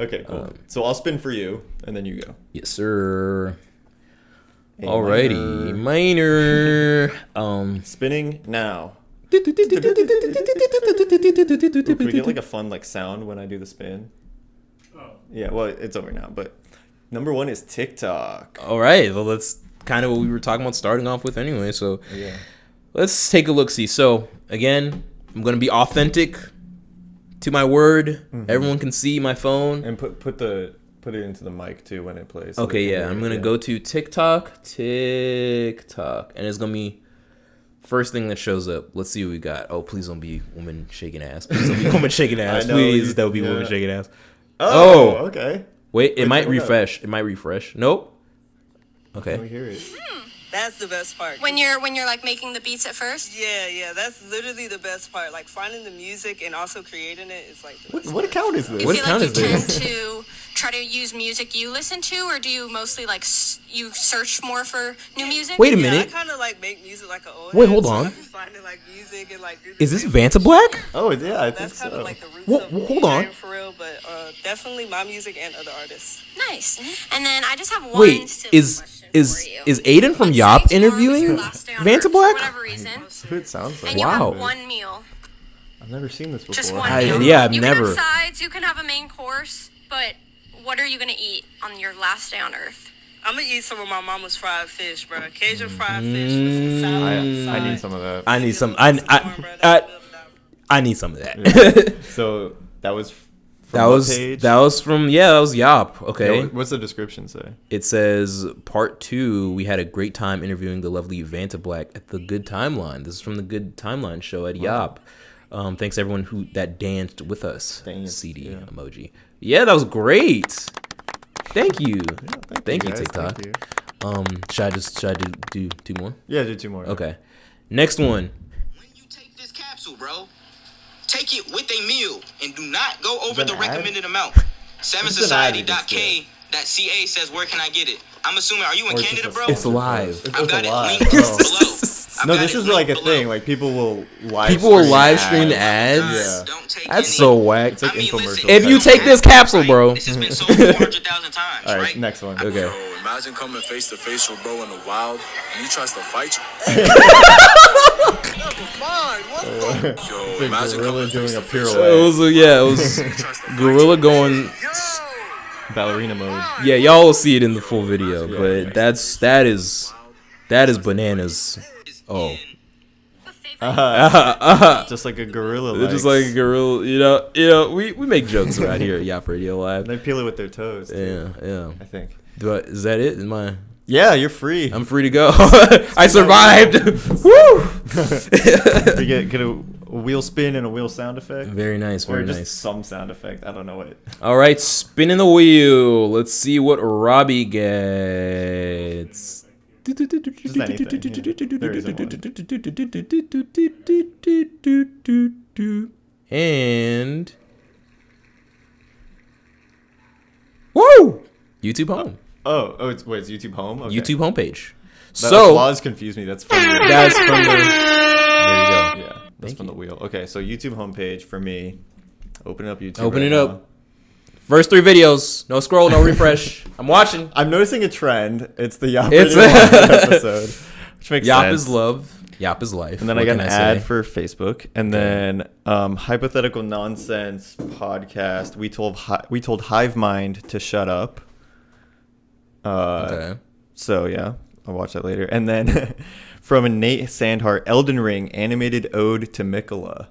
Okay, cool. So I'll spin for you, and then you go. Yes, sir. Alrighty, minor. Spinning now. Ooh, can we get like a fun sound when I do the spin? Oh. Yeah, well, it's over now, but number 1 is TikTok. All right, well, that's kind of what we were talking about starting off with anyway. So yeah, let's take a look. See, so again, I'm gonna be authentic to my word. Mm-hmm. Everyone can see my phone and put it into the mic too when it plays. So okay, yeah, I'm gonna go to TikTok, and it's gonna be first thing that shows up. Let's see what we got. Oh, please don't be woman shaking ass. Please don't be woman shaking ass. Please don't be woman shaking ass. Oh, okay. Wait, it might refresh. It might refresh. Nope. Okay. Let me hear it. That's the best part. When you're making the beats at first? Yeah, that's literally the best part. Like finding the music and also creating it is like the best What account is this? What account is this? Do you tend to try to use music you listen to, or do you mostly you search more for new music? Wait a minute. I kind of make music like an old. Wait, hold on. Finding music and Is this Vanta Black? Oh yeah, I think so. That's kind of the roots of hold on. For real, but definitely my music and other artists. Nice. And then I just have one. Wait, is Aiden from YAWP interviewing Vanta Black? For whatever reason. That's what it sounds like. And you have one meal. I've never seen this before. Just one meal. Yeah, I've never. You can have sides. You can have a main course, but what are you gonna eat on your last day on Earth? I'm gonna eat some of my mama's fried fish, bro. Cajun fried fish with some salad. I need some of that. I need some. I need some of that. Yeah. So that was. That was from that was YAWP. Okay. Yeah, what's the description say? It says part 2. We had a great time interviewing the lovely Vanta Black at the Good Timeline. This is from the Good Timeline show at YAWP. Thanks everyone that danced with us. CD emoji. Yeah, that was great. Thank you. Thank you, TikTok. Thank you. Should I do 2 more? Yeah, do 2 more. Okay. Next one. When you take this capsule, bro, take it with a meal and do not go over the recommended amount. 7society.k.ca says, where can I get it? I'm assuming, are you in Canada, bro? It's live. I've got it linked below. No, this is like a thing. Like people will live stream ads. Yeah. That's so whack. It's like infomercial. If you take this capsule, bro. This has been sold 400,000 times, All right, right? next one. Okay. Bro, imagine coming face to face with bro in the wild and he tries to fight you. Yo, imagine gorilla doing a pirouette. It was gorilla going ballerina mode. Yeah, y'all will see it in the full video, but that is bananas. Oh. Just like a gorilla. Just like a gorilla. You know, we make jokes around here at YAWP Radio Live. They peel it with their toes. Too, yeah. I think. Is that it? Yeah, you're free. I'm free to go. I survived. Woo! You get a wheel spin and a wheel sound effect. Very nice. Or just some sound effect. I don't know what. All right, spinning the wheel. Let's see what Robby gets. Just anything. There isn't one. And woo! YouTube home. It's YouTube home. Okay. YouTube homepage. That applause confused me. That's from the. There you go. Yeah, that's from the wheel. Okay, so YouTube homepage for me. Open up YouTube. Open it up. First 3 videos. No scroll, no refresh. I'm watching. I'm noticing a trend. It's the YAWP Radio episode, which makes YAWP sense. is love. YAWP is life. And then I got an ad for Facebook, and then hypothetical nonsense podcast. We told Hive Mind to shut up. Okay. So yeah, I'll watch that later. And then from a Nate Sandhart, Elden Ring animated ode to Mikola.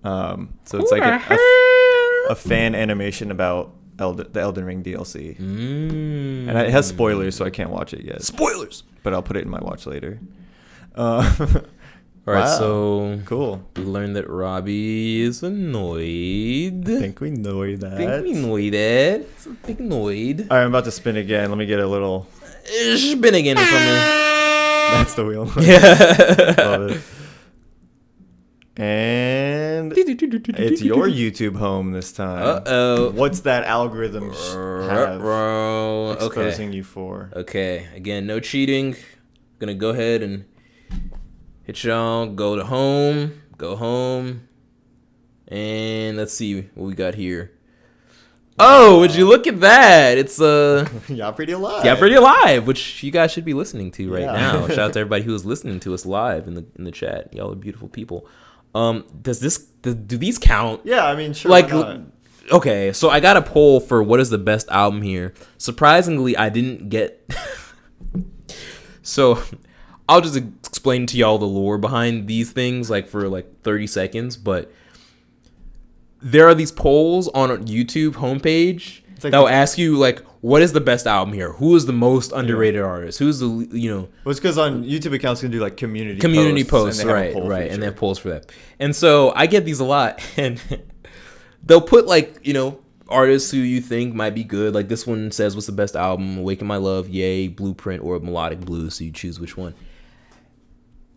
So it's like a fan animation about the Elden Ring DLC. And it has spoilers, so I can't watch it yet. Spoilers! But I'll put it in my watch later. All right, so cool. We learned that Robby is annoyed. I think we know that. It's a big annoyed. All right, I'm about to spin again. Let me get a little... Spin again for me. That's the wheel. Yeah. Love it. And it's your YouTube home this time. Uh-oh. What's that algorithm exposing you for? Okay, again, no cheating. Gonna go ahead and hit y'all. Go home. And let's see what we got here. Oh, would you look at that? It's YAWP Radio Live. YAWP Radio Live, which you guys should be listening to right now. Shout out to everybody who is listening to us live in the chat. Y'all are beautiful people. Do these count? Yeah, I mean, sure. Like, okay, so I got a poll for what is the best album here. Surprisingly, I didn't get. So, I'll just explain to y'all the lore behind these things, like for like 30 seconds. But there are these polls on a YouTube homepage that will ask you like, what is the best album here? Who is the most underrated artist? Who's the Well, it's because on YouTube accounts you can do like community posts, right, and they have polls for that. And so I get these a lot, and they'll put like artists who you think might be good. Like this one says, "What's the best album? Awaken My Love, Yay, Blueprint, or Melodic Blues?" So you choose which one.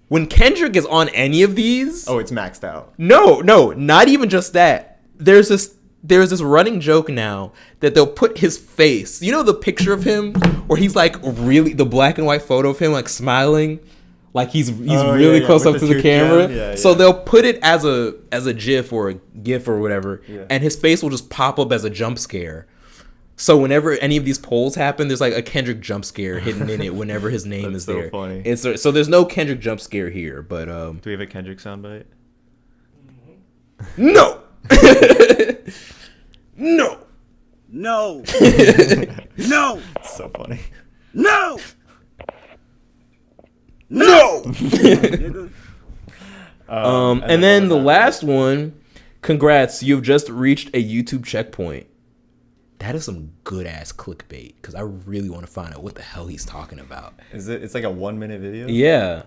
When Kendrick is on any of these, it's maxed out. No, not even just that. There's this running joke now that they'll put his face, the picture of him where he's like really the black and white photo of him like smiling, like he's really close up to the camera. So they'll put it as a GIF or a GIF or whatever, and his face will just pop up as a jump scare. So whenever any of these polls happen, there's like a Kendrick jump scare hidden in it whenever his name is there. Funny. So there's no Kendrick jump scare here, but do we have a Kendrick soundbite? No. No. No. No. So funny. No. No. And then the last one, congrats, you've just reached a YouTube checkpoint. That is some good ass clickbait because I really want to find out what the hell he's talking about. Is it? It's like a 1 minute video. Yeah.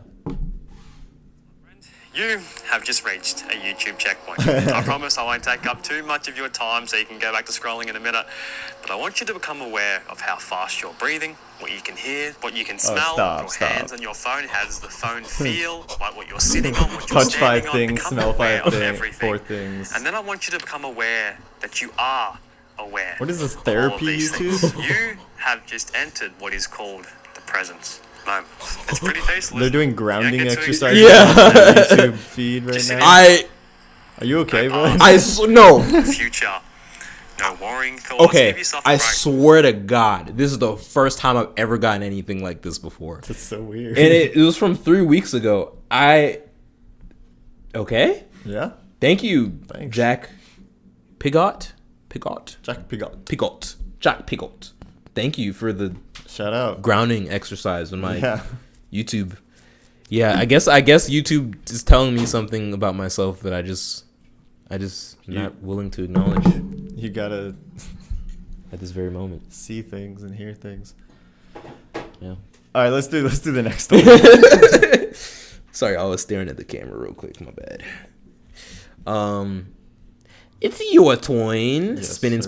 You have just reached a YouTube checkpoint. I promise I won't take up too much of your time so you can go back to scrolling in a minute. But I want you to become aware of how fast you're breathing, what you can hear, what you can smell, your hands on your phone. How does the phone feel? Like what you're sitting on, what you're Touch standing 5 on. things, Become smell aware 5 of things, everything. 4 things. And then I want you to become aware that you are aware. What is this, of all of therapy these YouTube? things. You have just entered what is called the presence moment. It's pretty tasteless. They're doing grounding exercises Yeah. on their YouTube feed right now. Are you okay, bro? No. Future. No worrying thoughts. Okay, Give yourself a I break. swear to God, this is the first time I've ever gotten anything like this before. That's so weird. And it was from 3 weeks ago. Okay? Yeah. Thank you, Jack Pigot. Jack Pigot. Jack Pigot. Thank you for the shout out grounding exercise on my YouTube. Yeah, I guess YouTube is telling me something about myself that I just not willing to acknowledge. You gotta at this very moment see things and hear things. Yeah. All right, let's do the next one. Sorry, I was staring at the camera real quick. My bad. It's your twin. Yes, Spinning.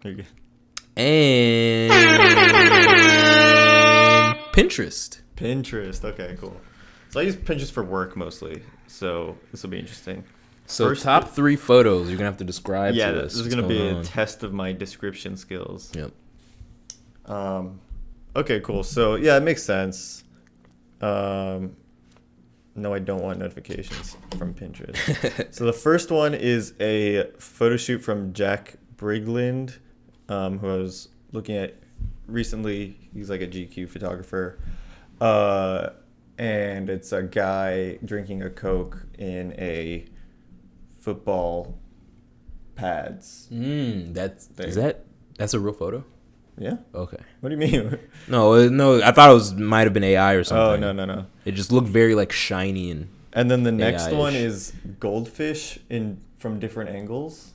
There you go. And Pinterest. Okay, cool. So I use Pinterest for work mostly. So this will be interesting. So First, top 3 photos you're gonna have to describe. Yeah, to this us is gonna be a on. test of my description skills. Yep. Okay, cool. So yeah, it makes sense. No, I don't want notifications from Pinterest. So the first one is a photo shoot from Jack Brigland, who I was looking at recently. He's like a GQ photographer. And it's a guy drinking a Coke in a football pads. That's a real photo? Yeah. Okay. What do you mean? No, I thought it might have been AI or something. Oh, no. It just looked very like shiny and then the next AI-ish. one is goldfish from different angles.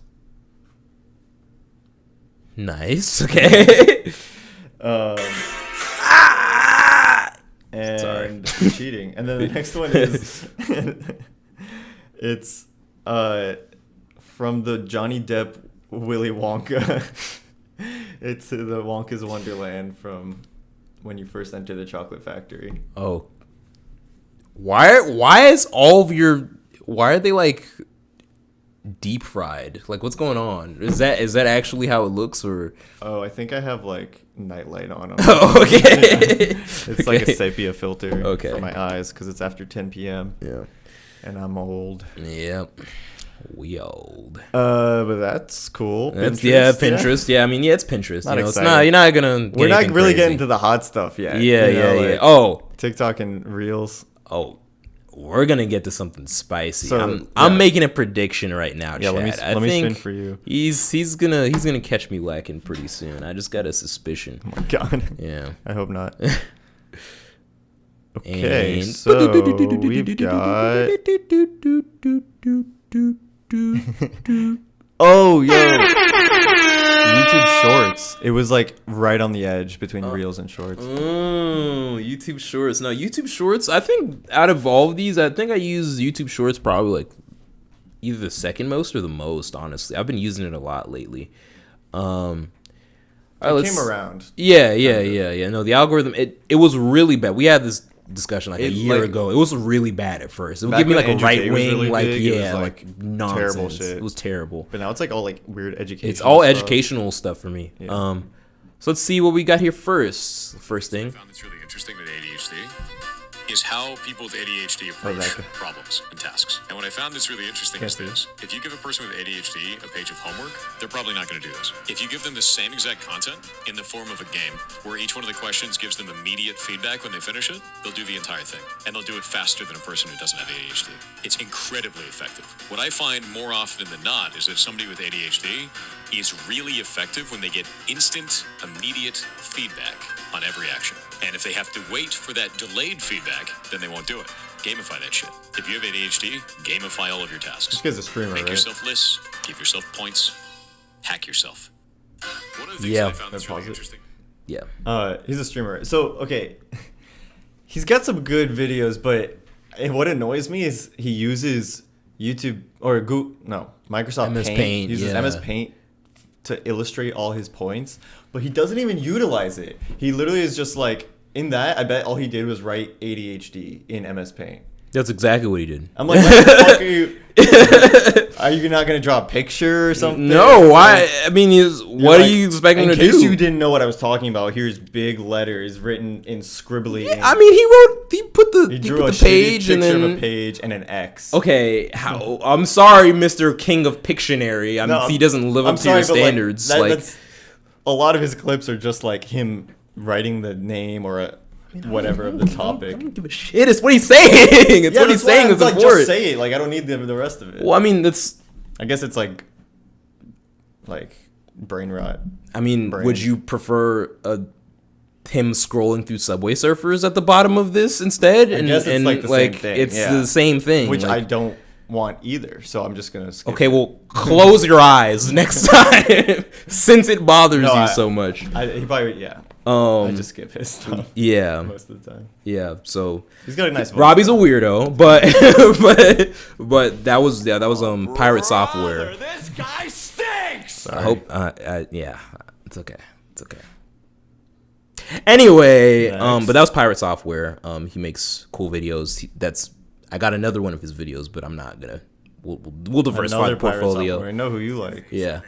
Nice. Okay. And Sorry. cheating. And then the next one is it's from the Johnny Depp Willy Wonka. It's the Wonka's Wonderland from when you first enter the chocolate factory. Oh. Why are they like deep fried? Like what's going on? Is that actually how it looks or Oh, I think I have like nightlight on. Oh, okay. It's like a sepia filter for my eyes because it's after 10 p.m. Yeah. And I'm old. Yep. We old. But that's cool. Pinterest. Yeah, I mean, it's Pinterest. Not you know, it's exciting. not. You're not gonna. We're not really crazy. getting to the hot stuff yet. Yeah, you know, yeah. like Oh, TikTok and Reels. Oh, we're gonna get to something spicy. So, I'm making a prediction right now, Yeah, Chad. let me think spin for you. He's gonna catch me lacking pretty soon. I just got a suspicion. Oh my God. Yeah. I hope not. Okay, And- so we've got. Oh, yo. YouTube Shorts. It was like right on the edge between Reels and Shorts. YouTube Shorts. No, YouTube Shorts. I think out of all of these, I think I use YouTube Shorts probably like either the second most or the most. Honestly, I've been using it a lot lately. All right, It came around. Yeah. No, the algorithm. It was really bad. We had this discussion like a year ago. It was really bad at first. It would Back give me when like a Andrew right Tate was wing, really like big, it was, yeah, like, nonsense. terrible shit. It was terrible. But now it's like all like weird education. It's all stuff. educational stuff for me. Yeah. So let's see what we got here first. First thing. Found it's really interesting with ADHD. is how people with ADHD approach problems and tasks. And what I found that's really interesting is this. If you give a person with ADHD a page of homework, they're probably not going to do this. If you give them the same exact content in the form of a game, where each one of the questions gives them immediate feedback when they finish it, they'll do the entire thing. And they'll do it faster than a person who doesn't have ADHD. It's incredibly effective. What I find more often than not is that somebody with ADHD is really effective when they get instant, immediate feedback on every action. And if they have to wait for that delayed feedback, then they won't do it. Gamify that shit. If you have ADHD, gamify all of your tasks. This guy's a streamer, Make right? yourself lists, give yourself points, hack yourself. One of the things that I found that's really interesting. Yeah. He's a streamer. So, okay. He's got some good videos, but what annoys me is he uses YouTube or Microsoft MS Paint. Paint, He uses yeah. MS Paint to illustrate all his points, but he doesn't even utilize it. He literally is just like, in that, I bet all he did was write ADHD in MS Paint. That's exactly what he did. I'm like, why the fuck are you? Are you not going to draw a picture or something? No, why? I mean, what are you expecting to do? In case you didn't know what I was talking about, here's big letters written in scribbly ink. I mean, he put the page and then of a page and an X. Okay, I'm sorry, Mr. King of Pictionary. He doesn't live up to your standards. That's, a lot of his clips are just like him writing the name or whatever of the topic. I don't give a shit. It's what he's saying. It's what he's saying is important. Just say it. Like, I don't need the rest of it. Well, I mean, I guess it's like brain rot. I mean, would you prefer him scrolling through Subway Surfers at the bottom of this instead? I guess it's like the same thing. It's the same thing. Which I don't want either, so I'm just gonna skip it. Well, close your eyes next time since it bothers you so much. He probably I just skip his stuff. Yeah, most of the time. Yeah, so he's got a nice voice. Robbie's a weirdo, but that was Pirate Software. This guy stinks. Sorry. I hope it's okay. It's okay. Anyway, but that was Pirate Software. He makes cool videos. I got another one of his videos, but I'm not gonna. We'll diversify the portfolio. I know who you like. Yeah,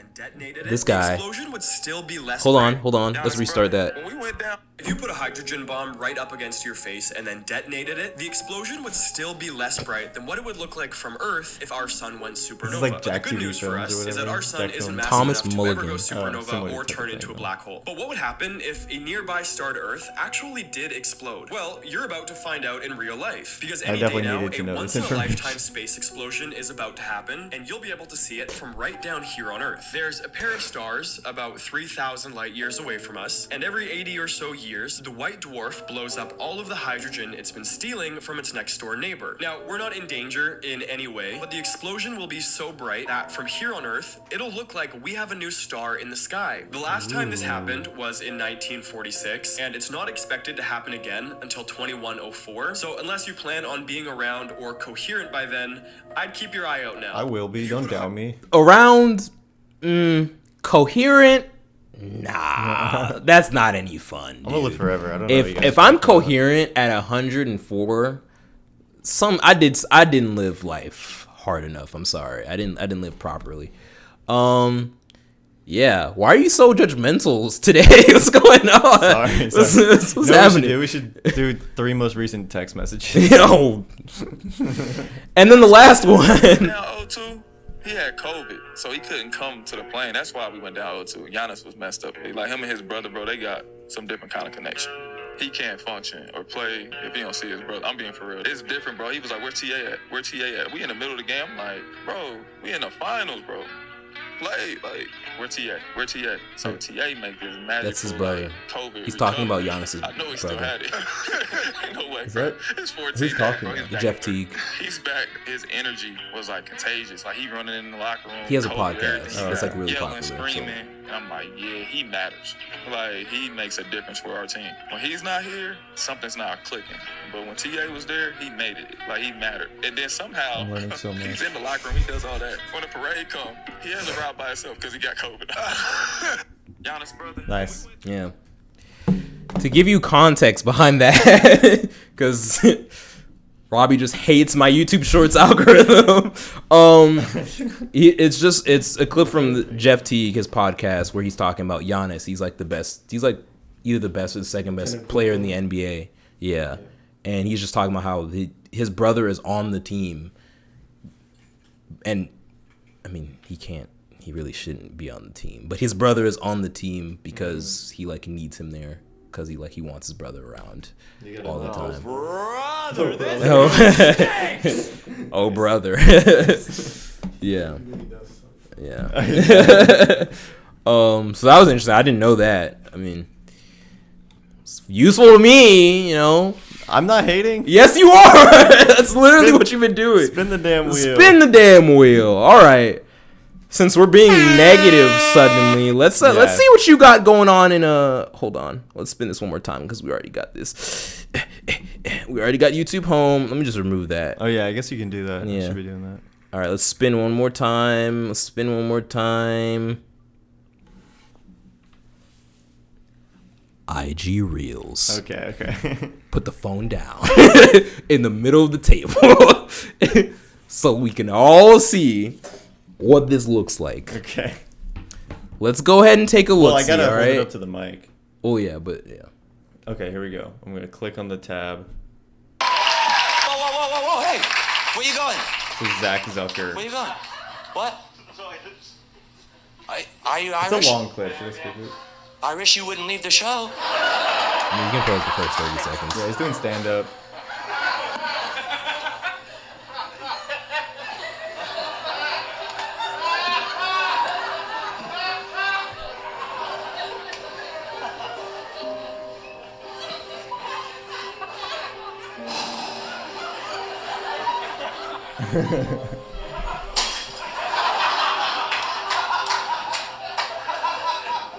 this guy. Hold on. Let's restart that. When we went down, if you put a hydrogen bomb right up against your face and then detonated it, the explosion would still be less bright than what it would look like from Earth if our sun went supernova. This is like Jack the good TV news for us is that our sun isn't massive Thomas enough Mulligan. to ever go supernova or turn into a black hole. But what would happen if a nearby star to Earth actually did explode? Well, you're about to find out in real life. Because any day now, a once-in-a-lifetime space explosion is about to happen, and you'll be able to see it from right down here on Earth. There's a pair of stars about 3,000 light years away from us, and every 80 or so years, the white dwarf blows up all of the hydrogen it's been stealing from its next door neighbor. Now, we're not in danger in any way, but the explosion will be so bright that from here on Earth, it'll look like we have a new star in the sky. The last time this happened was in 1946, and it's not expected to happen again until 2104. So unless you plan on being around or coherent by then, I'd keep your eye out now. I will be. Don't doubt me. Around coherent. Nah, that's not any fun. Dude. I'm gonna live forever. I don't know. If I'm coherent at 104, I didn't live life hard enough. I'm sorry. I didn't live properly. Yeah. Why are you so judgmental today? What's going on? Sorry. What's happening? We should do 3 most recent text messages. Yo. And then the last one. Now, O2, he had COVID, so he couldn't come to the plane. That's why we went down O2. Giannis was messed up. Like him and his brother, bro, they got some different kind of connection. He can't function or play if he don't see his brother. I'm being for real. It's different, bro. He was like, where TA at? Where TA at? We in the middle of the game. I'm like, bro, we in the finals, bro. Play, like, where TA? Where TA? So TA make this magical. That's his brother. Like, COVID He's talking about recovery. Giannis's I know he still brother. had it. No way, Is bro. that- It's 14. who's talking bro. about? He's back, Jeff bro. Teague. He's back. His energy was like contagious. Like he running in the locker room. He has a COVID, podcast. everything. It's like really yelling, popular, so. screaming. And I'm like, yeah, he matters. Like he makes a difference for our team. When he's not here, something's not clicking. But when TA was there, he made it. Like he mattered. And then somehow I'm learning so much. he's in the locker room. He does all that. When the parade come, he has a route by himself because he got COVID. Giannis, brother. Nice. Yeah. To give you context behind that, because Robbie just hates my YouTube Shorts algorithm. It's a clip from Jeff Teague, his podcast, where he's talking about Giannis. He's like the best. He's like either the best or the second best player in the NBA. Yeah. and he's just talking about how his brother is on the team, and I mean he really shouldn't be on the team, but his brother is on the team because he needs him there because he wants his brother around all the time. Oh brother. Yeah. So that was interesting. I didn't know that. I mean, it's useful to me, I'm not hating. Yes, you are. That's literally what you've been doing. Spin the damn wheel. Spin the damn wheel. All right. Since we're being negative suddenly, let's see what you got going on in hold on. Let's spin this one more time because we already got this. We already got YouTube home. Let me just remove that. Oh yeah, I guess you can do that. Yeah. I should be doing that. All right, let's spin one more time. IG Reels. Okay. Put the phone down in the middle of the table so we can all see what this looks like. Okay. Let's go ahead and take a look. Well, I gotta hold it up to the mic. Oh yeah, but yeah. Okay, here we go. I'm gonna click on the tab. Whoa! Hey, where you going? This is Zach Zucker. Where you going? What? Are you Irish? It's a long clip. Should I skip it? Irish, you wouldn't leave the show. I mean, you can play the first 30 seconds. Yeah, he's doing stand-up.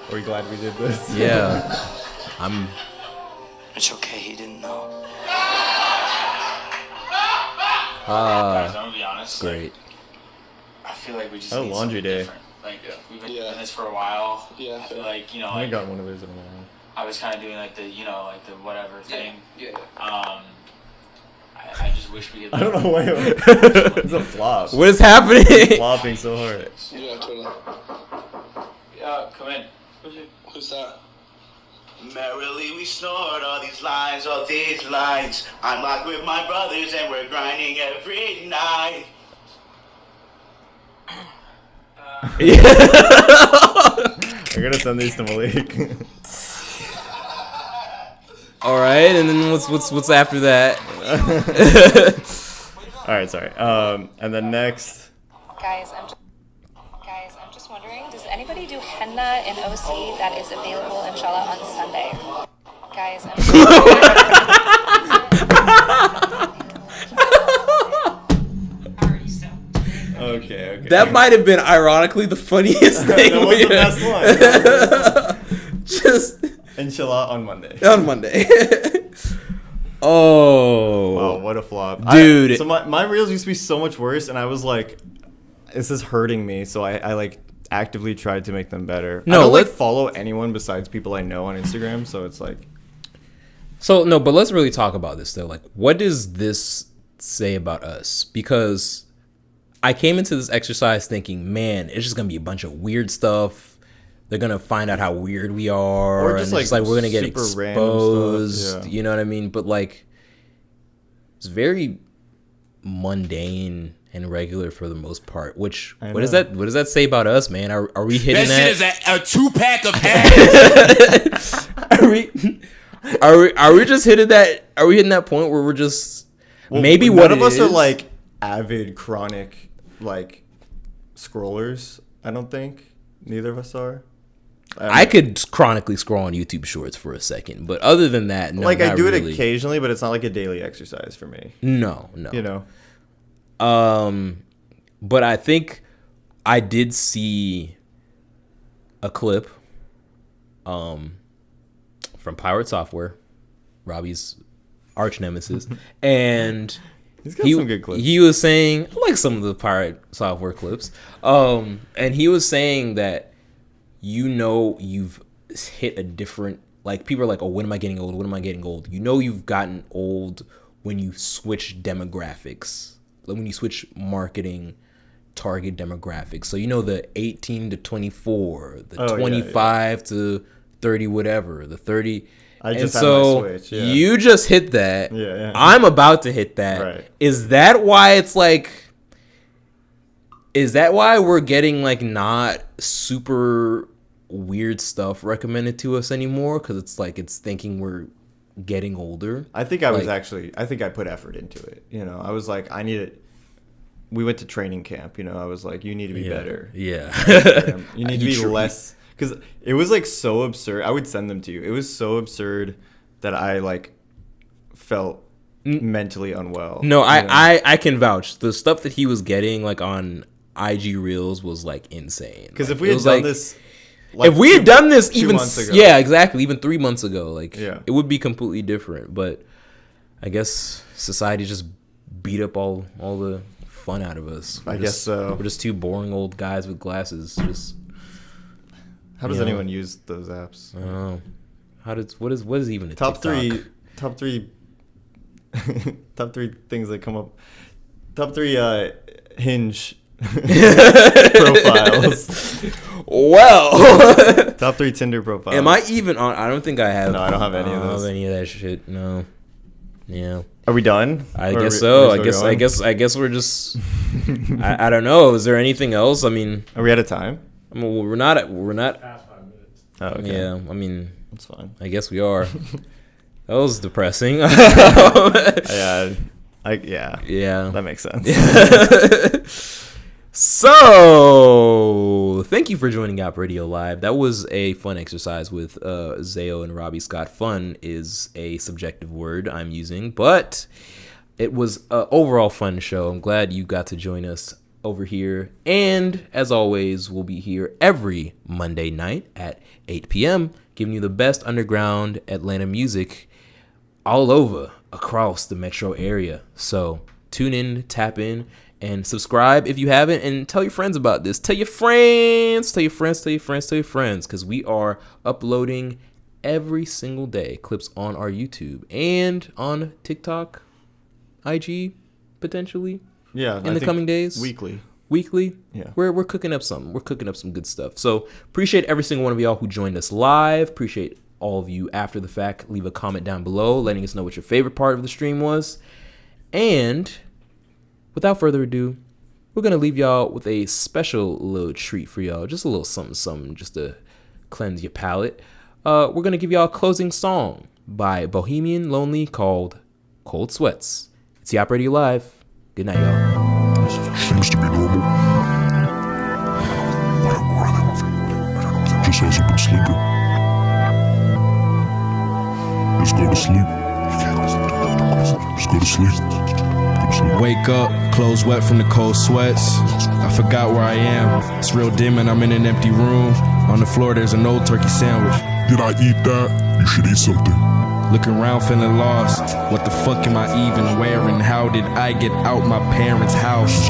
Are we glad we did this? Yeah. It's okay, he didn't know. Guys, I'm gonna be honest. Great. I feel like we just Oh, need laundry day. different. We've been doing this for a while. Yeah. I feel like, I got one of those in a while. I was kind of doing the whatever thing. Yeah. I just wish we could. I don't know why. It's a flop. What is happening? It's flopping so hard. Yeah, totally. Come in. Who's that? Merrily we snort all these lines. I'm locked with my brothers and we're grinding every night. I'm gonna send these to Malik. All right, and then what's after that? All right, sorry. And then next. Guys, I'm just wondering, does anybody do henna in OC that is available, inshallah, on Sunday? Guys, I'm just Okay. That might have been ironically the funniest thing. That was the best one. Just inshallah on Monday. Oh. Wow, what a flop. Dude. So my reels used to be so much worse, and I was like, this is hurting me, so I actively tried to make them better. No, I don't follow anyone besides people I know on Instagram, so it's like. So, no, but let's really talk about this, though. Like, what does this say about us? Because I came into this exercise thinking, man, it's just going to be a bunch of weird stuff. They're going to find out how weird we are. Or just and it's like we're going to get exposed. Yeah. You know what I mean? But, like, it's very mundane and regular for the most part. Which, what does that say about us, man? Are we hitting that? That shit is a 2-pack of ass. Are we just hitting that? Are we hitting that point where we're just maybe none what of it us is? are like avid chronic scrollers? I don't think neither of us are. I could chronically scroll on YouTube Shorts for a second, but other than that, no. I do it really. occasionally, but it's not like a daily exercise for me. No. You know. But I think I did see a clip, from Pirate Software, Robby's arch nemesis, and he's got some good clips. He was saying, I like some of the Pirate Software clips, and he was saying that you've hit a different, like, people are like, oh, when am I getting old? When am I getting old? You've gotten old when you switch demographics, like when you switch marketing target demographics. So the 18 to 24, the 25 to 30 whatever, the 30, I just and had so my Switch. Yeah. You just hit that. Yeah. I'm about to hit that. Right. Is that why it's like? Is that why we're getting like not super weird stuff recommended to us anymore? Because it's like it's thinking we're getting older. I think I was actually. I think I put effort into it. You know, I was like, I need it. We went to training camp. You know, I was like, you need to be better. Yeah. You need to be less. Because it was like so absurd. I would send them to you. It was so absurd that I like felt mentally unwell. No, I can vouch. The stuff that he was getting like on IG Reels was like insane. Because like, if we had done this, like, if we had done this 2 even months ago. Yeah, exactly, even 3 months ago, like it would be completely different. But I guess society just beat up all the fun out of us. I guess so. We're just two boring old guys with glasses. Just how does anyone use those apps? I don't know. What is even a top TikTok? top three things that come up. Top 3 Hinge profiles. Well, top 3 Tinder profiles. Am I even on? I don't think I have. No, I don't have any of those. I don't have any of that shit. No. Yeah. Are we done? I guess so. I guess we're just. I don't know. Is there anything else? I mean, are we out of time? I mean, we're not. Past 5 minutes. Oh, okay. Yeah. I mean, that's fine. I guess we are. That was depressing. Yeah. That makes sense. So, thank you for joining YAWP Radio Live. That was a fun exercise with ZayOH and Robby Scott. Fun is a subjective word I'm using, but it was an overall fun show. I'm glad you got to join us over here. And as always, we'll be here every Monday night at 8 p.m., giving you the best underground Atlanta music all over across the metro area. So tune in, tap in, and subscribe if you haven't, and tell your friends about this. Tell your friends, because we are uploading every single day clips on our YouTube and on TikTok, IG, potentially. Yeah, in the coming days. Weekly. Yeah, we're cooking up something. We're cooking up some good stuff. So appreciate every single one of y'all who joined us live. Appreciate all of you after the fact. Leave a comment down below letting us know what your favorite part of the stream was. And without further ado, we're going to leave y'all with a special little treat for y'all. Just a little something just to cleanse your palate. We're going to give y'all a closing song by Bohemian Lonely called Cold Sweats. It's YAWP Radio Live. Good night, y'all. Seems to be normal. Just hasn't been sleeping. Let's go to sleep. Let's go to sleep. Wake up, clothes wet from the cold sweats. I forgot where I am. It's real dim and I'm in an empty room. On the floor there's an old turkey sandwich. Did I eat that? You should eat something. Looking around feeling lost. What the fuck am I even wearing? How did I get out my parents' house?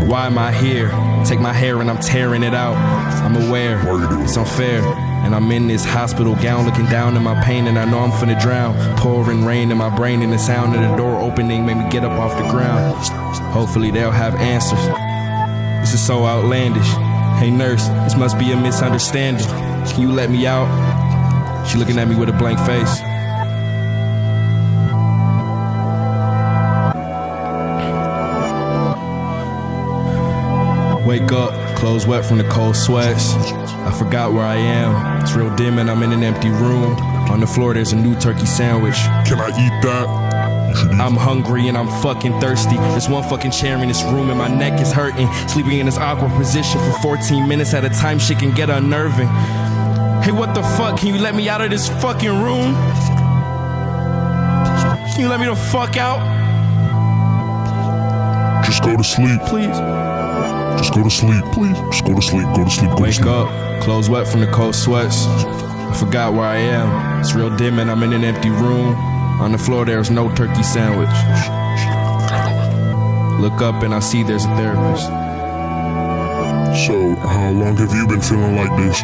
Why am I here? Take my hair and I'm tearing it out. I'm aware it's unfair. And I'm in this hospital gown looking down in my pain, and I know I'm finna drown. Pouring rain in my brain and the sound of the door opening made me get up off the ground. Hopefully they'll have answers. This is so outlandish. Hey nurse, this must be a misunderstanding. Can you let me out? She looking at me with a blank face. Wake up, clothes wet from the cold sweats. I forgot where I am. It's real dim and I'm in an empty room. On the floor there's a new turkey sandwich. Can I eat that? I'm hungry and I'm fucking thirsty. There's one fucking chair in this room and my neck is hurting. Sleeping in this awkward position for 14 minutes at a time, shit can get unnerving. Hey, what the fuck? Can you let me out of this fucking room? Can you let me the fuck out? Just go to sleep. Please. Just go to sleep, please. Just go to sleep, go to sleep, go to sleep. Wake up, clothes wet from the cold sweats. I forgot where I am. It's real dim and I'm in an empty room. On the floor there's no turkey sandwich. Look up and I see there's a therapist. So, how long have you been feeling like this?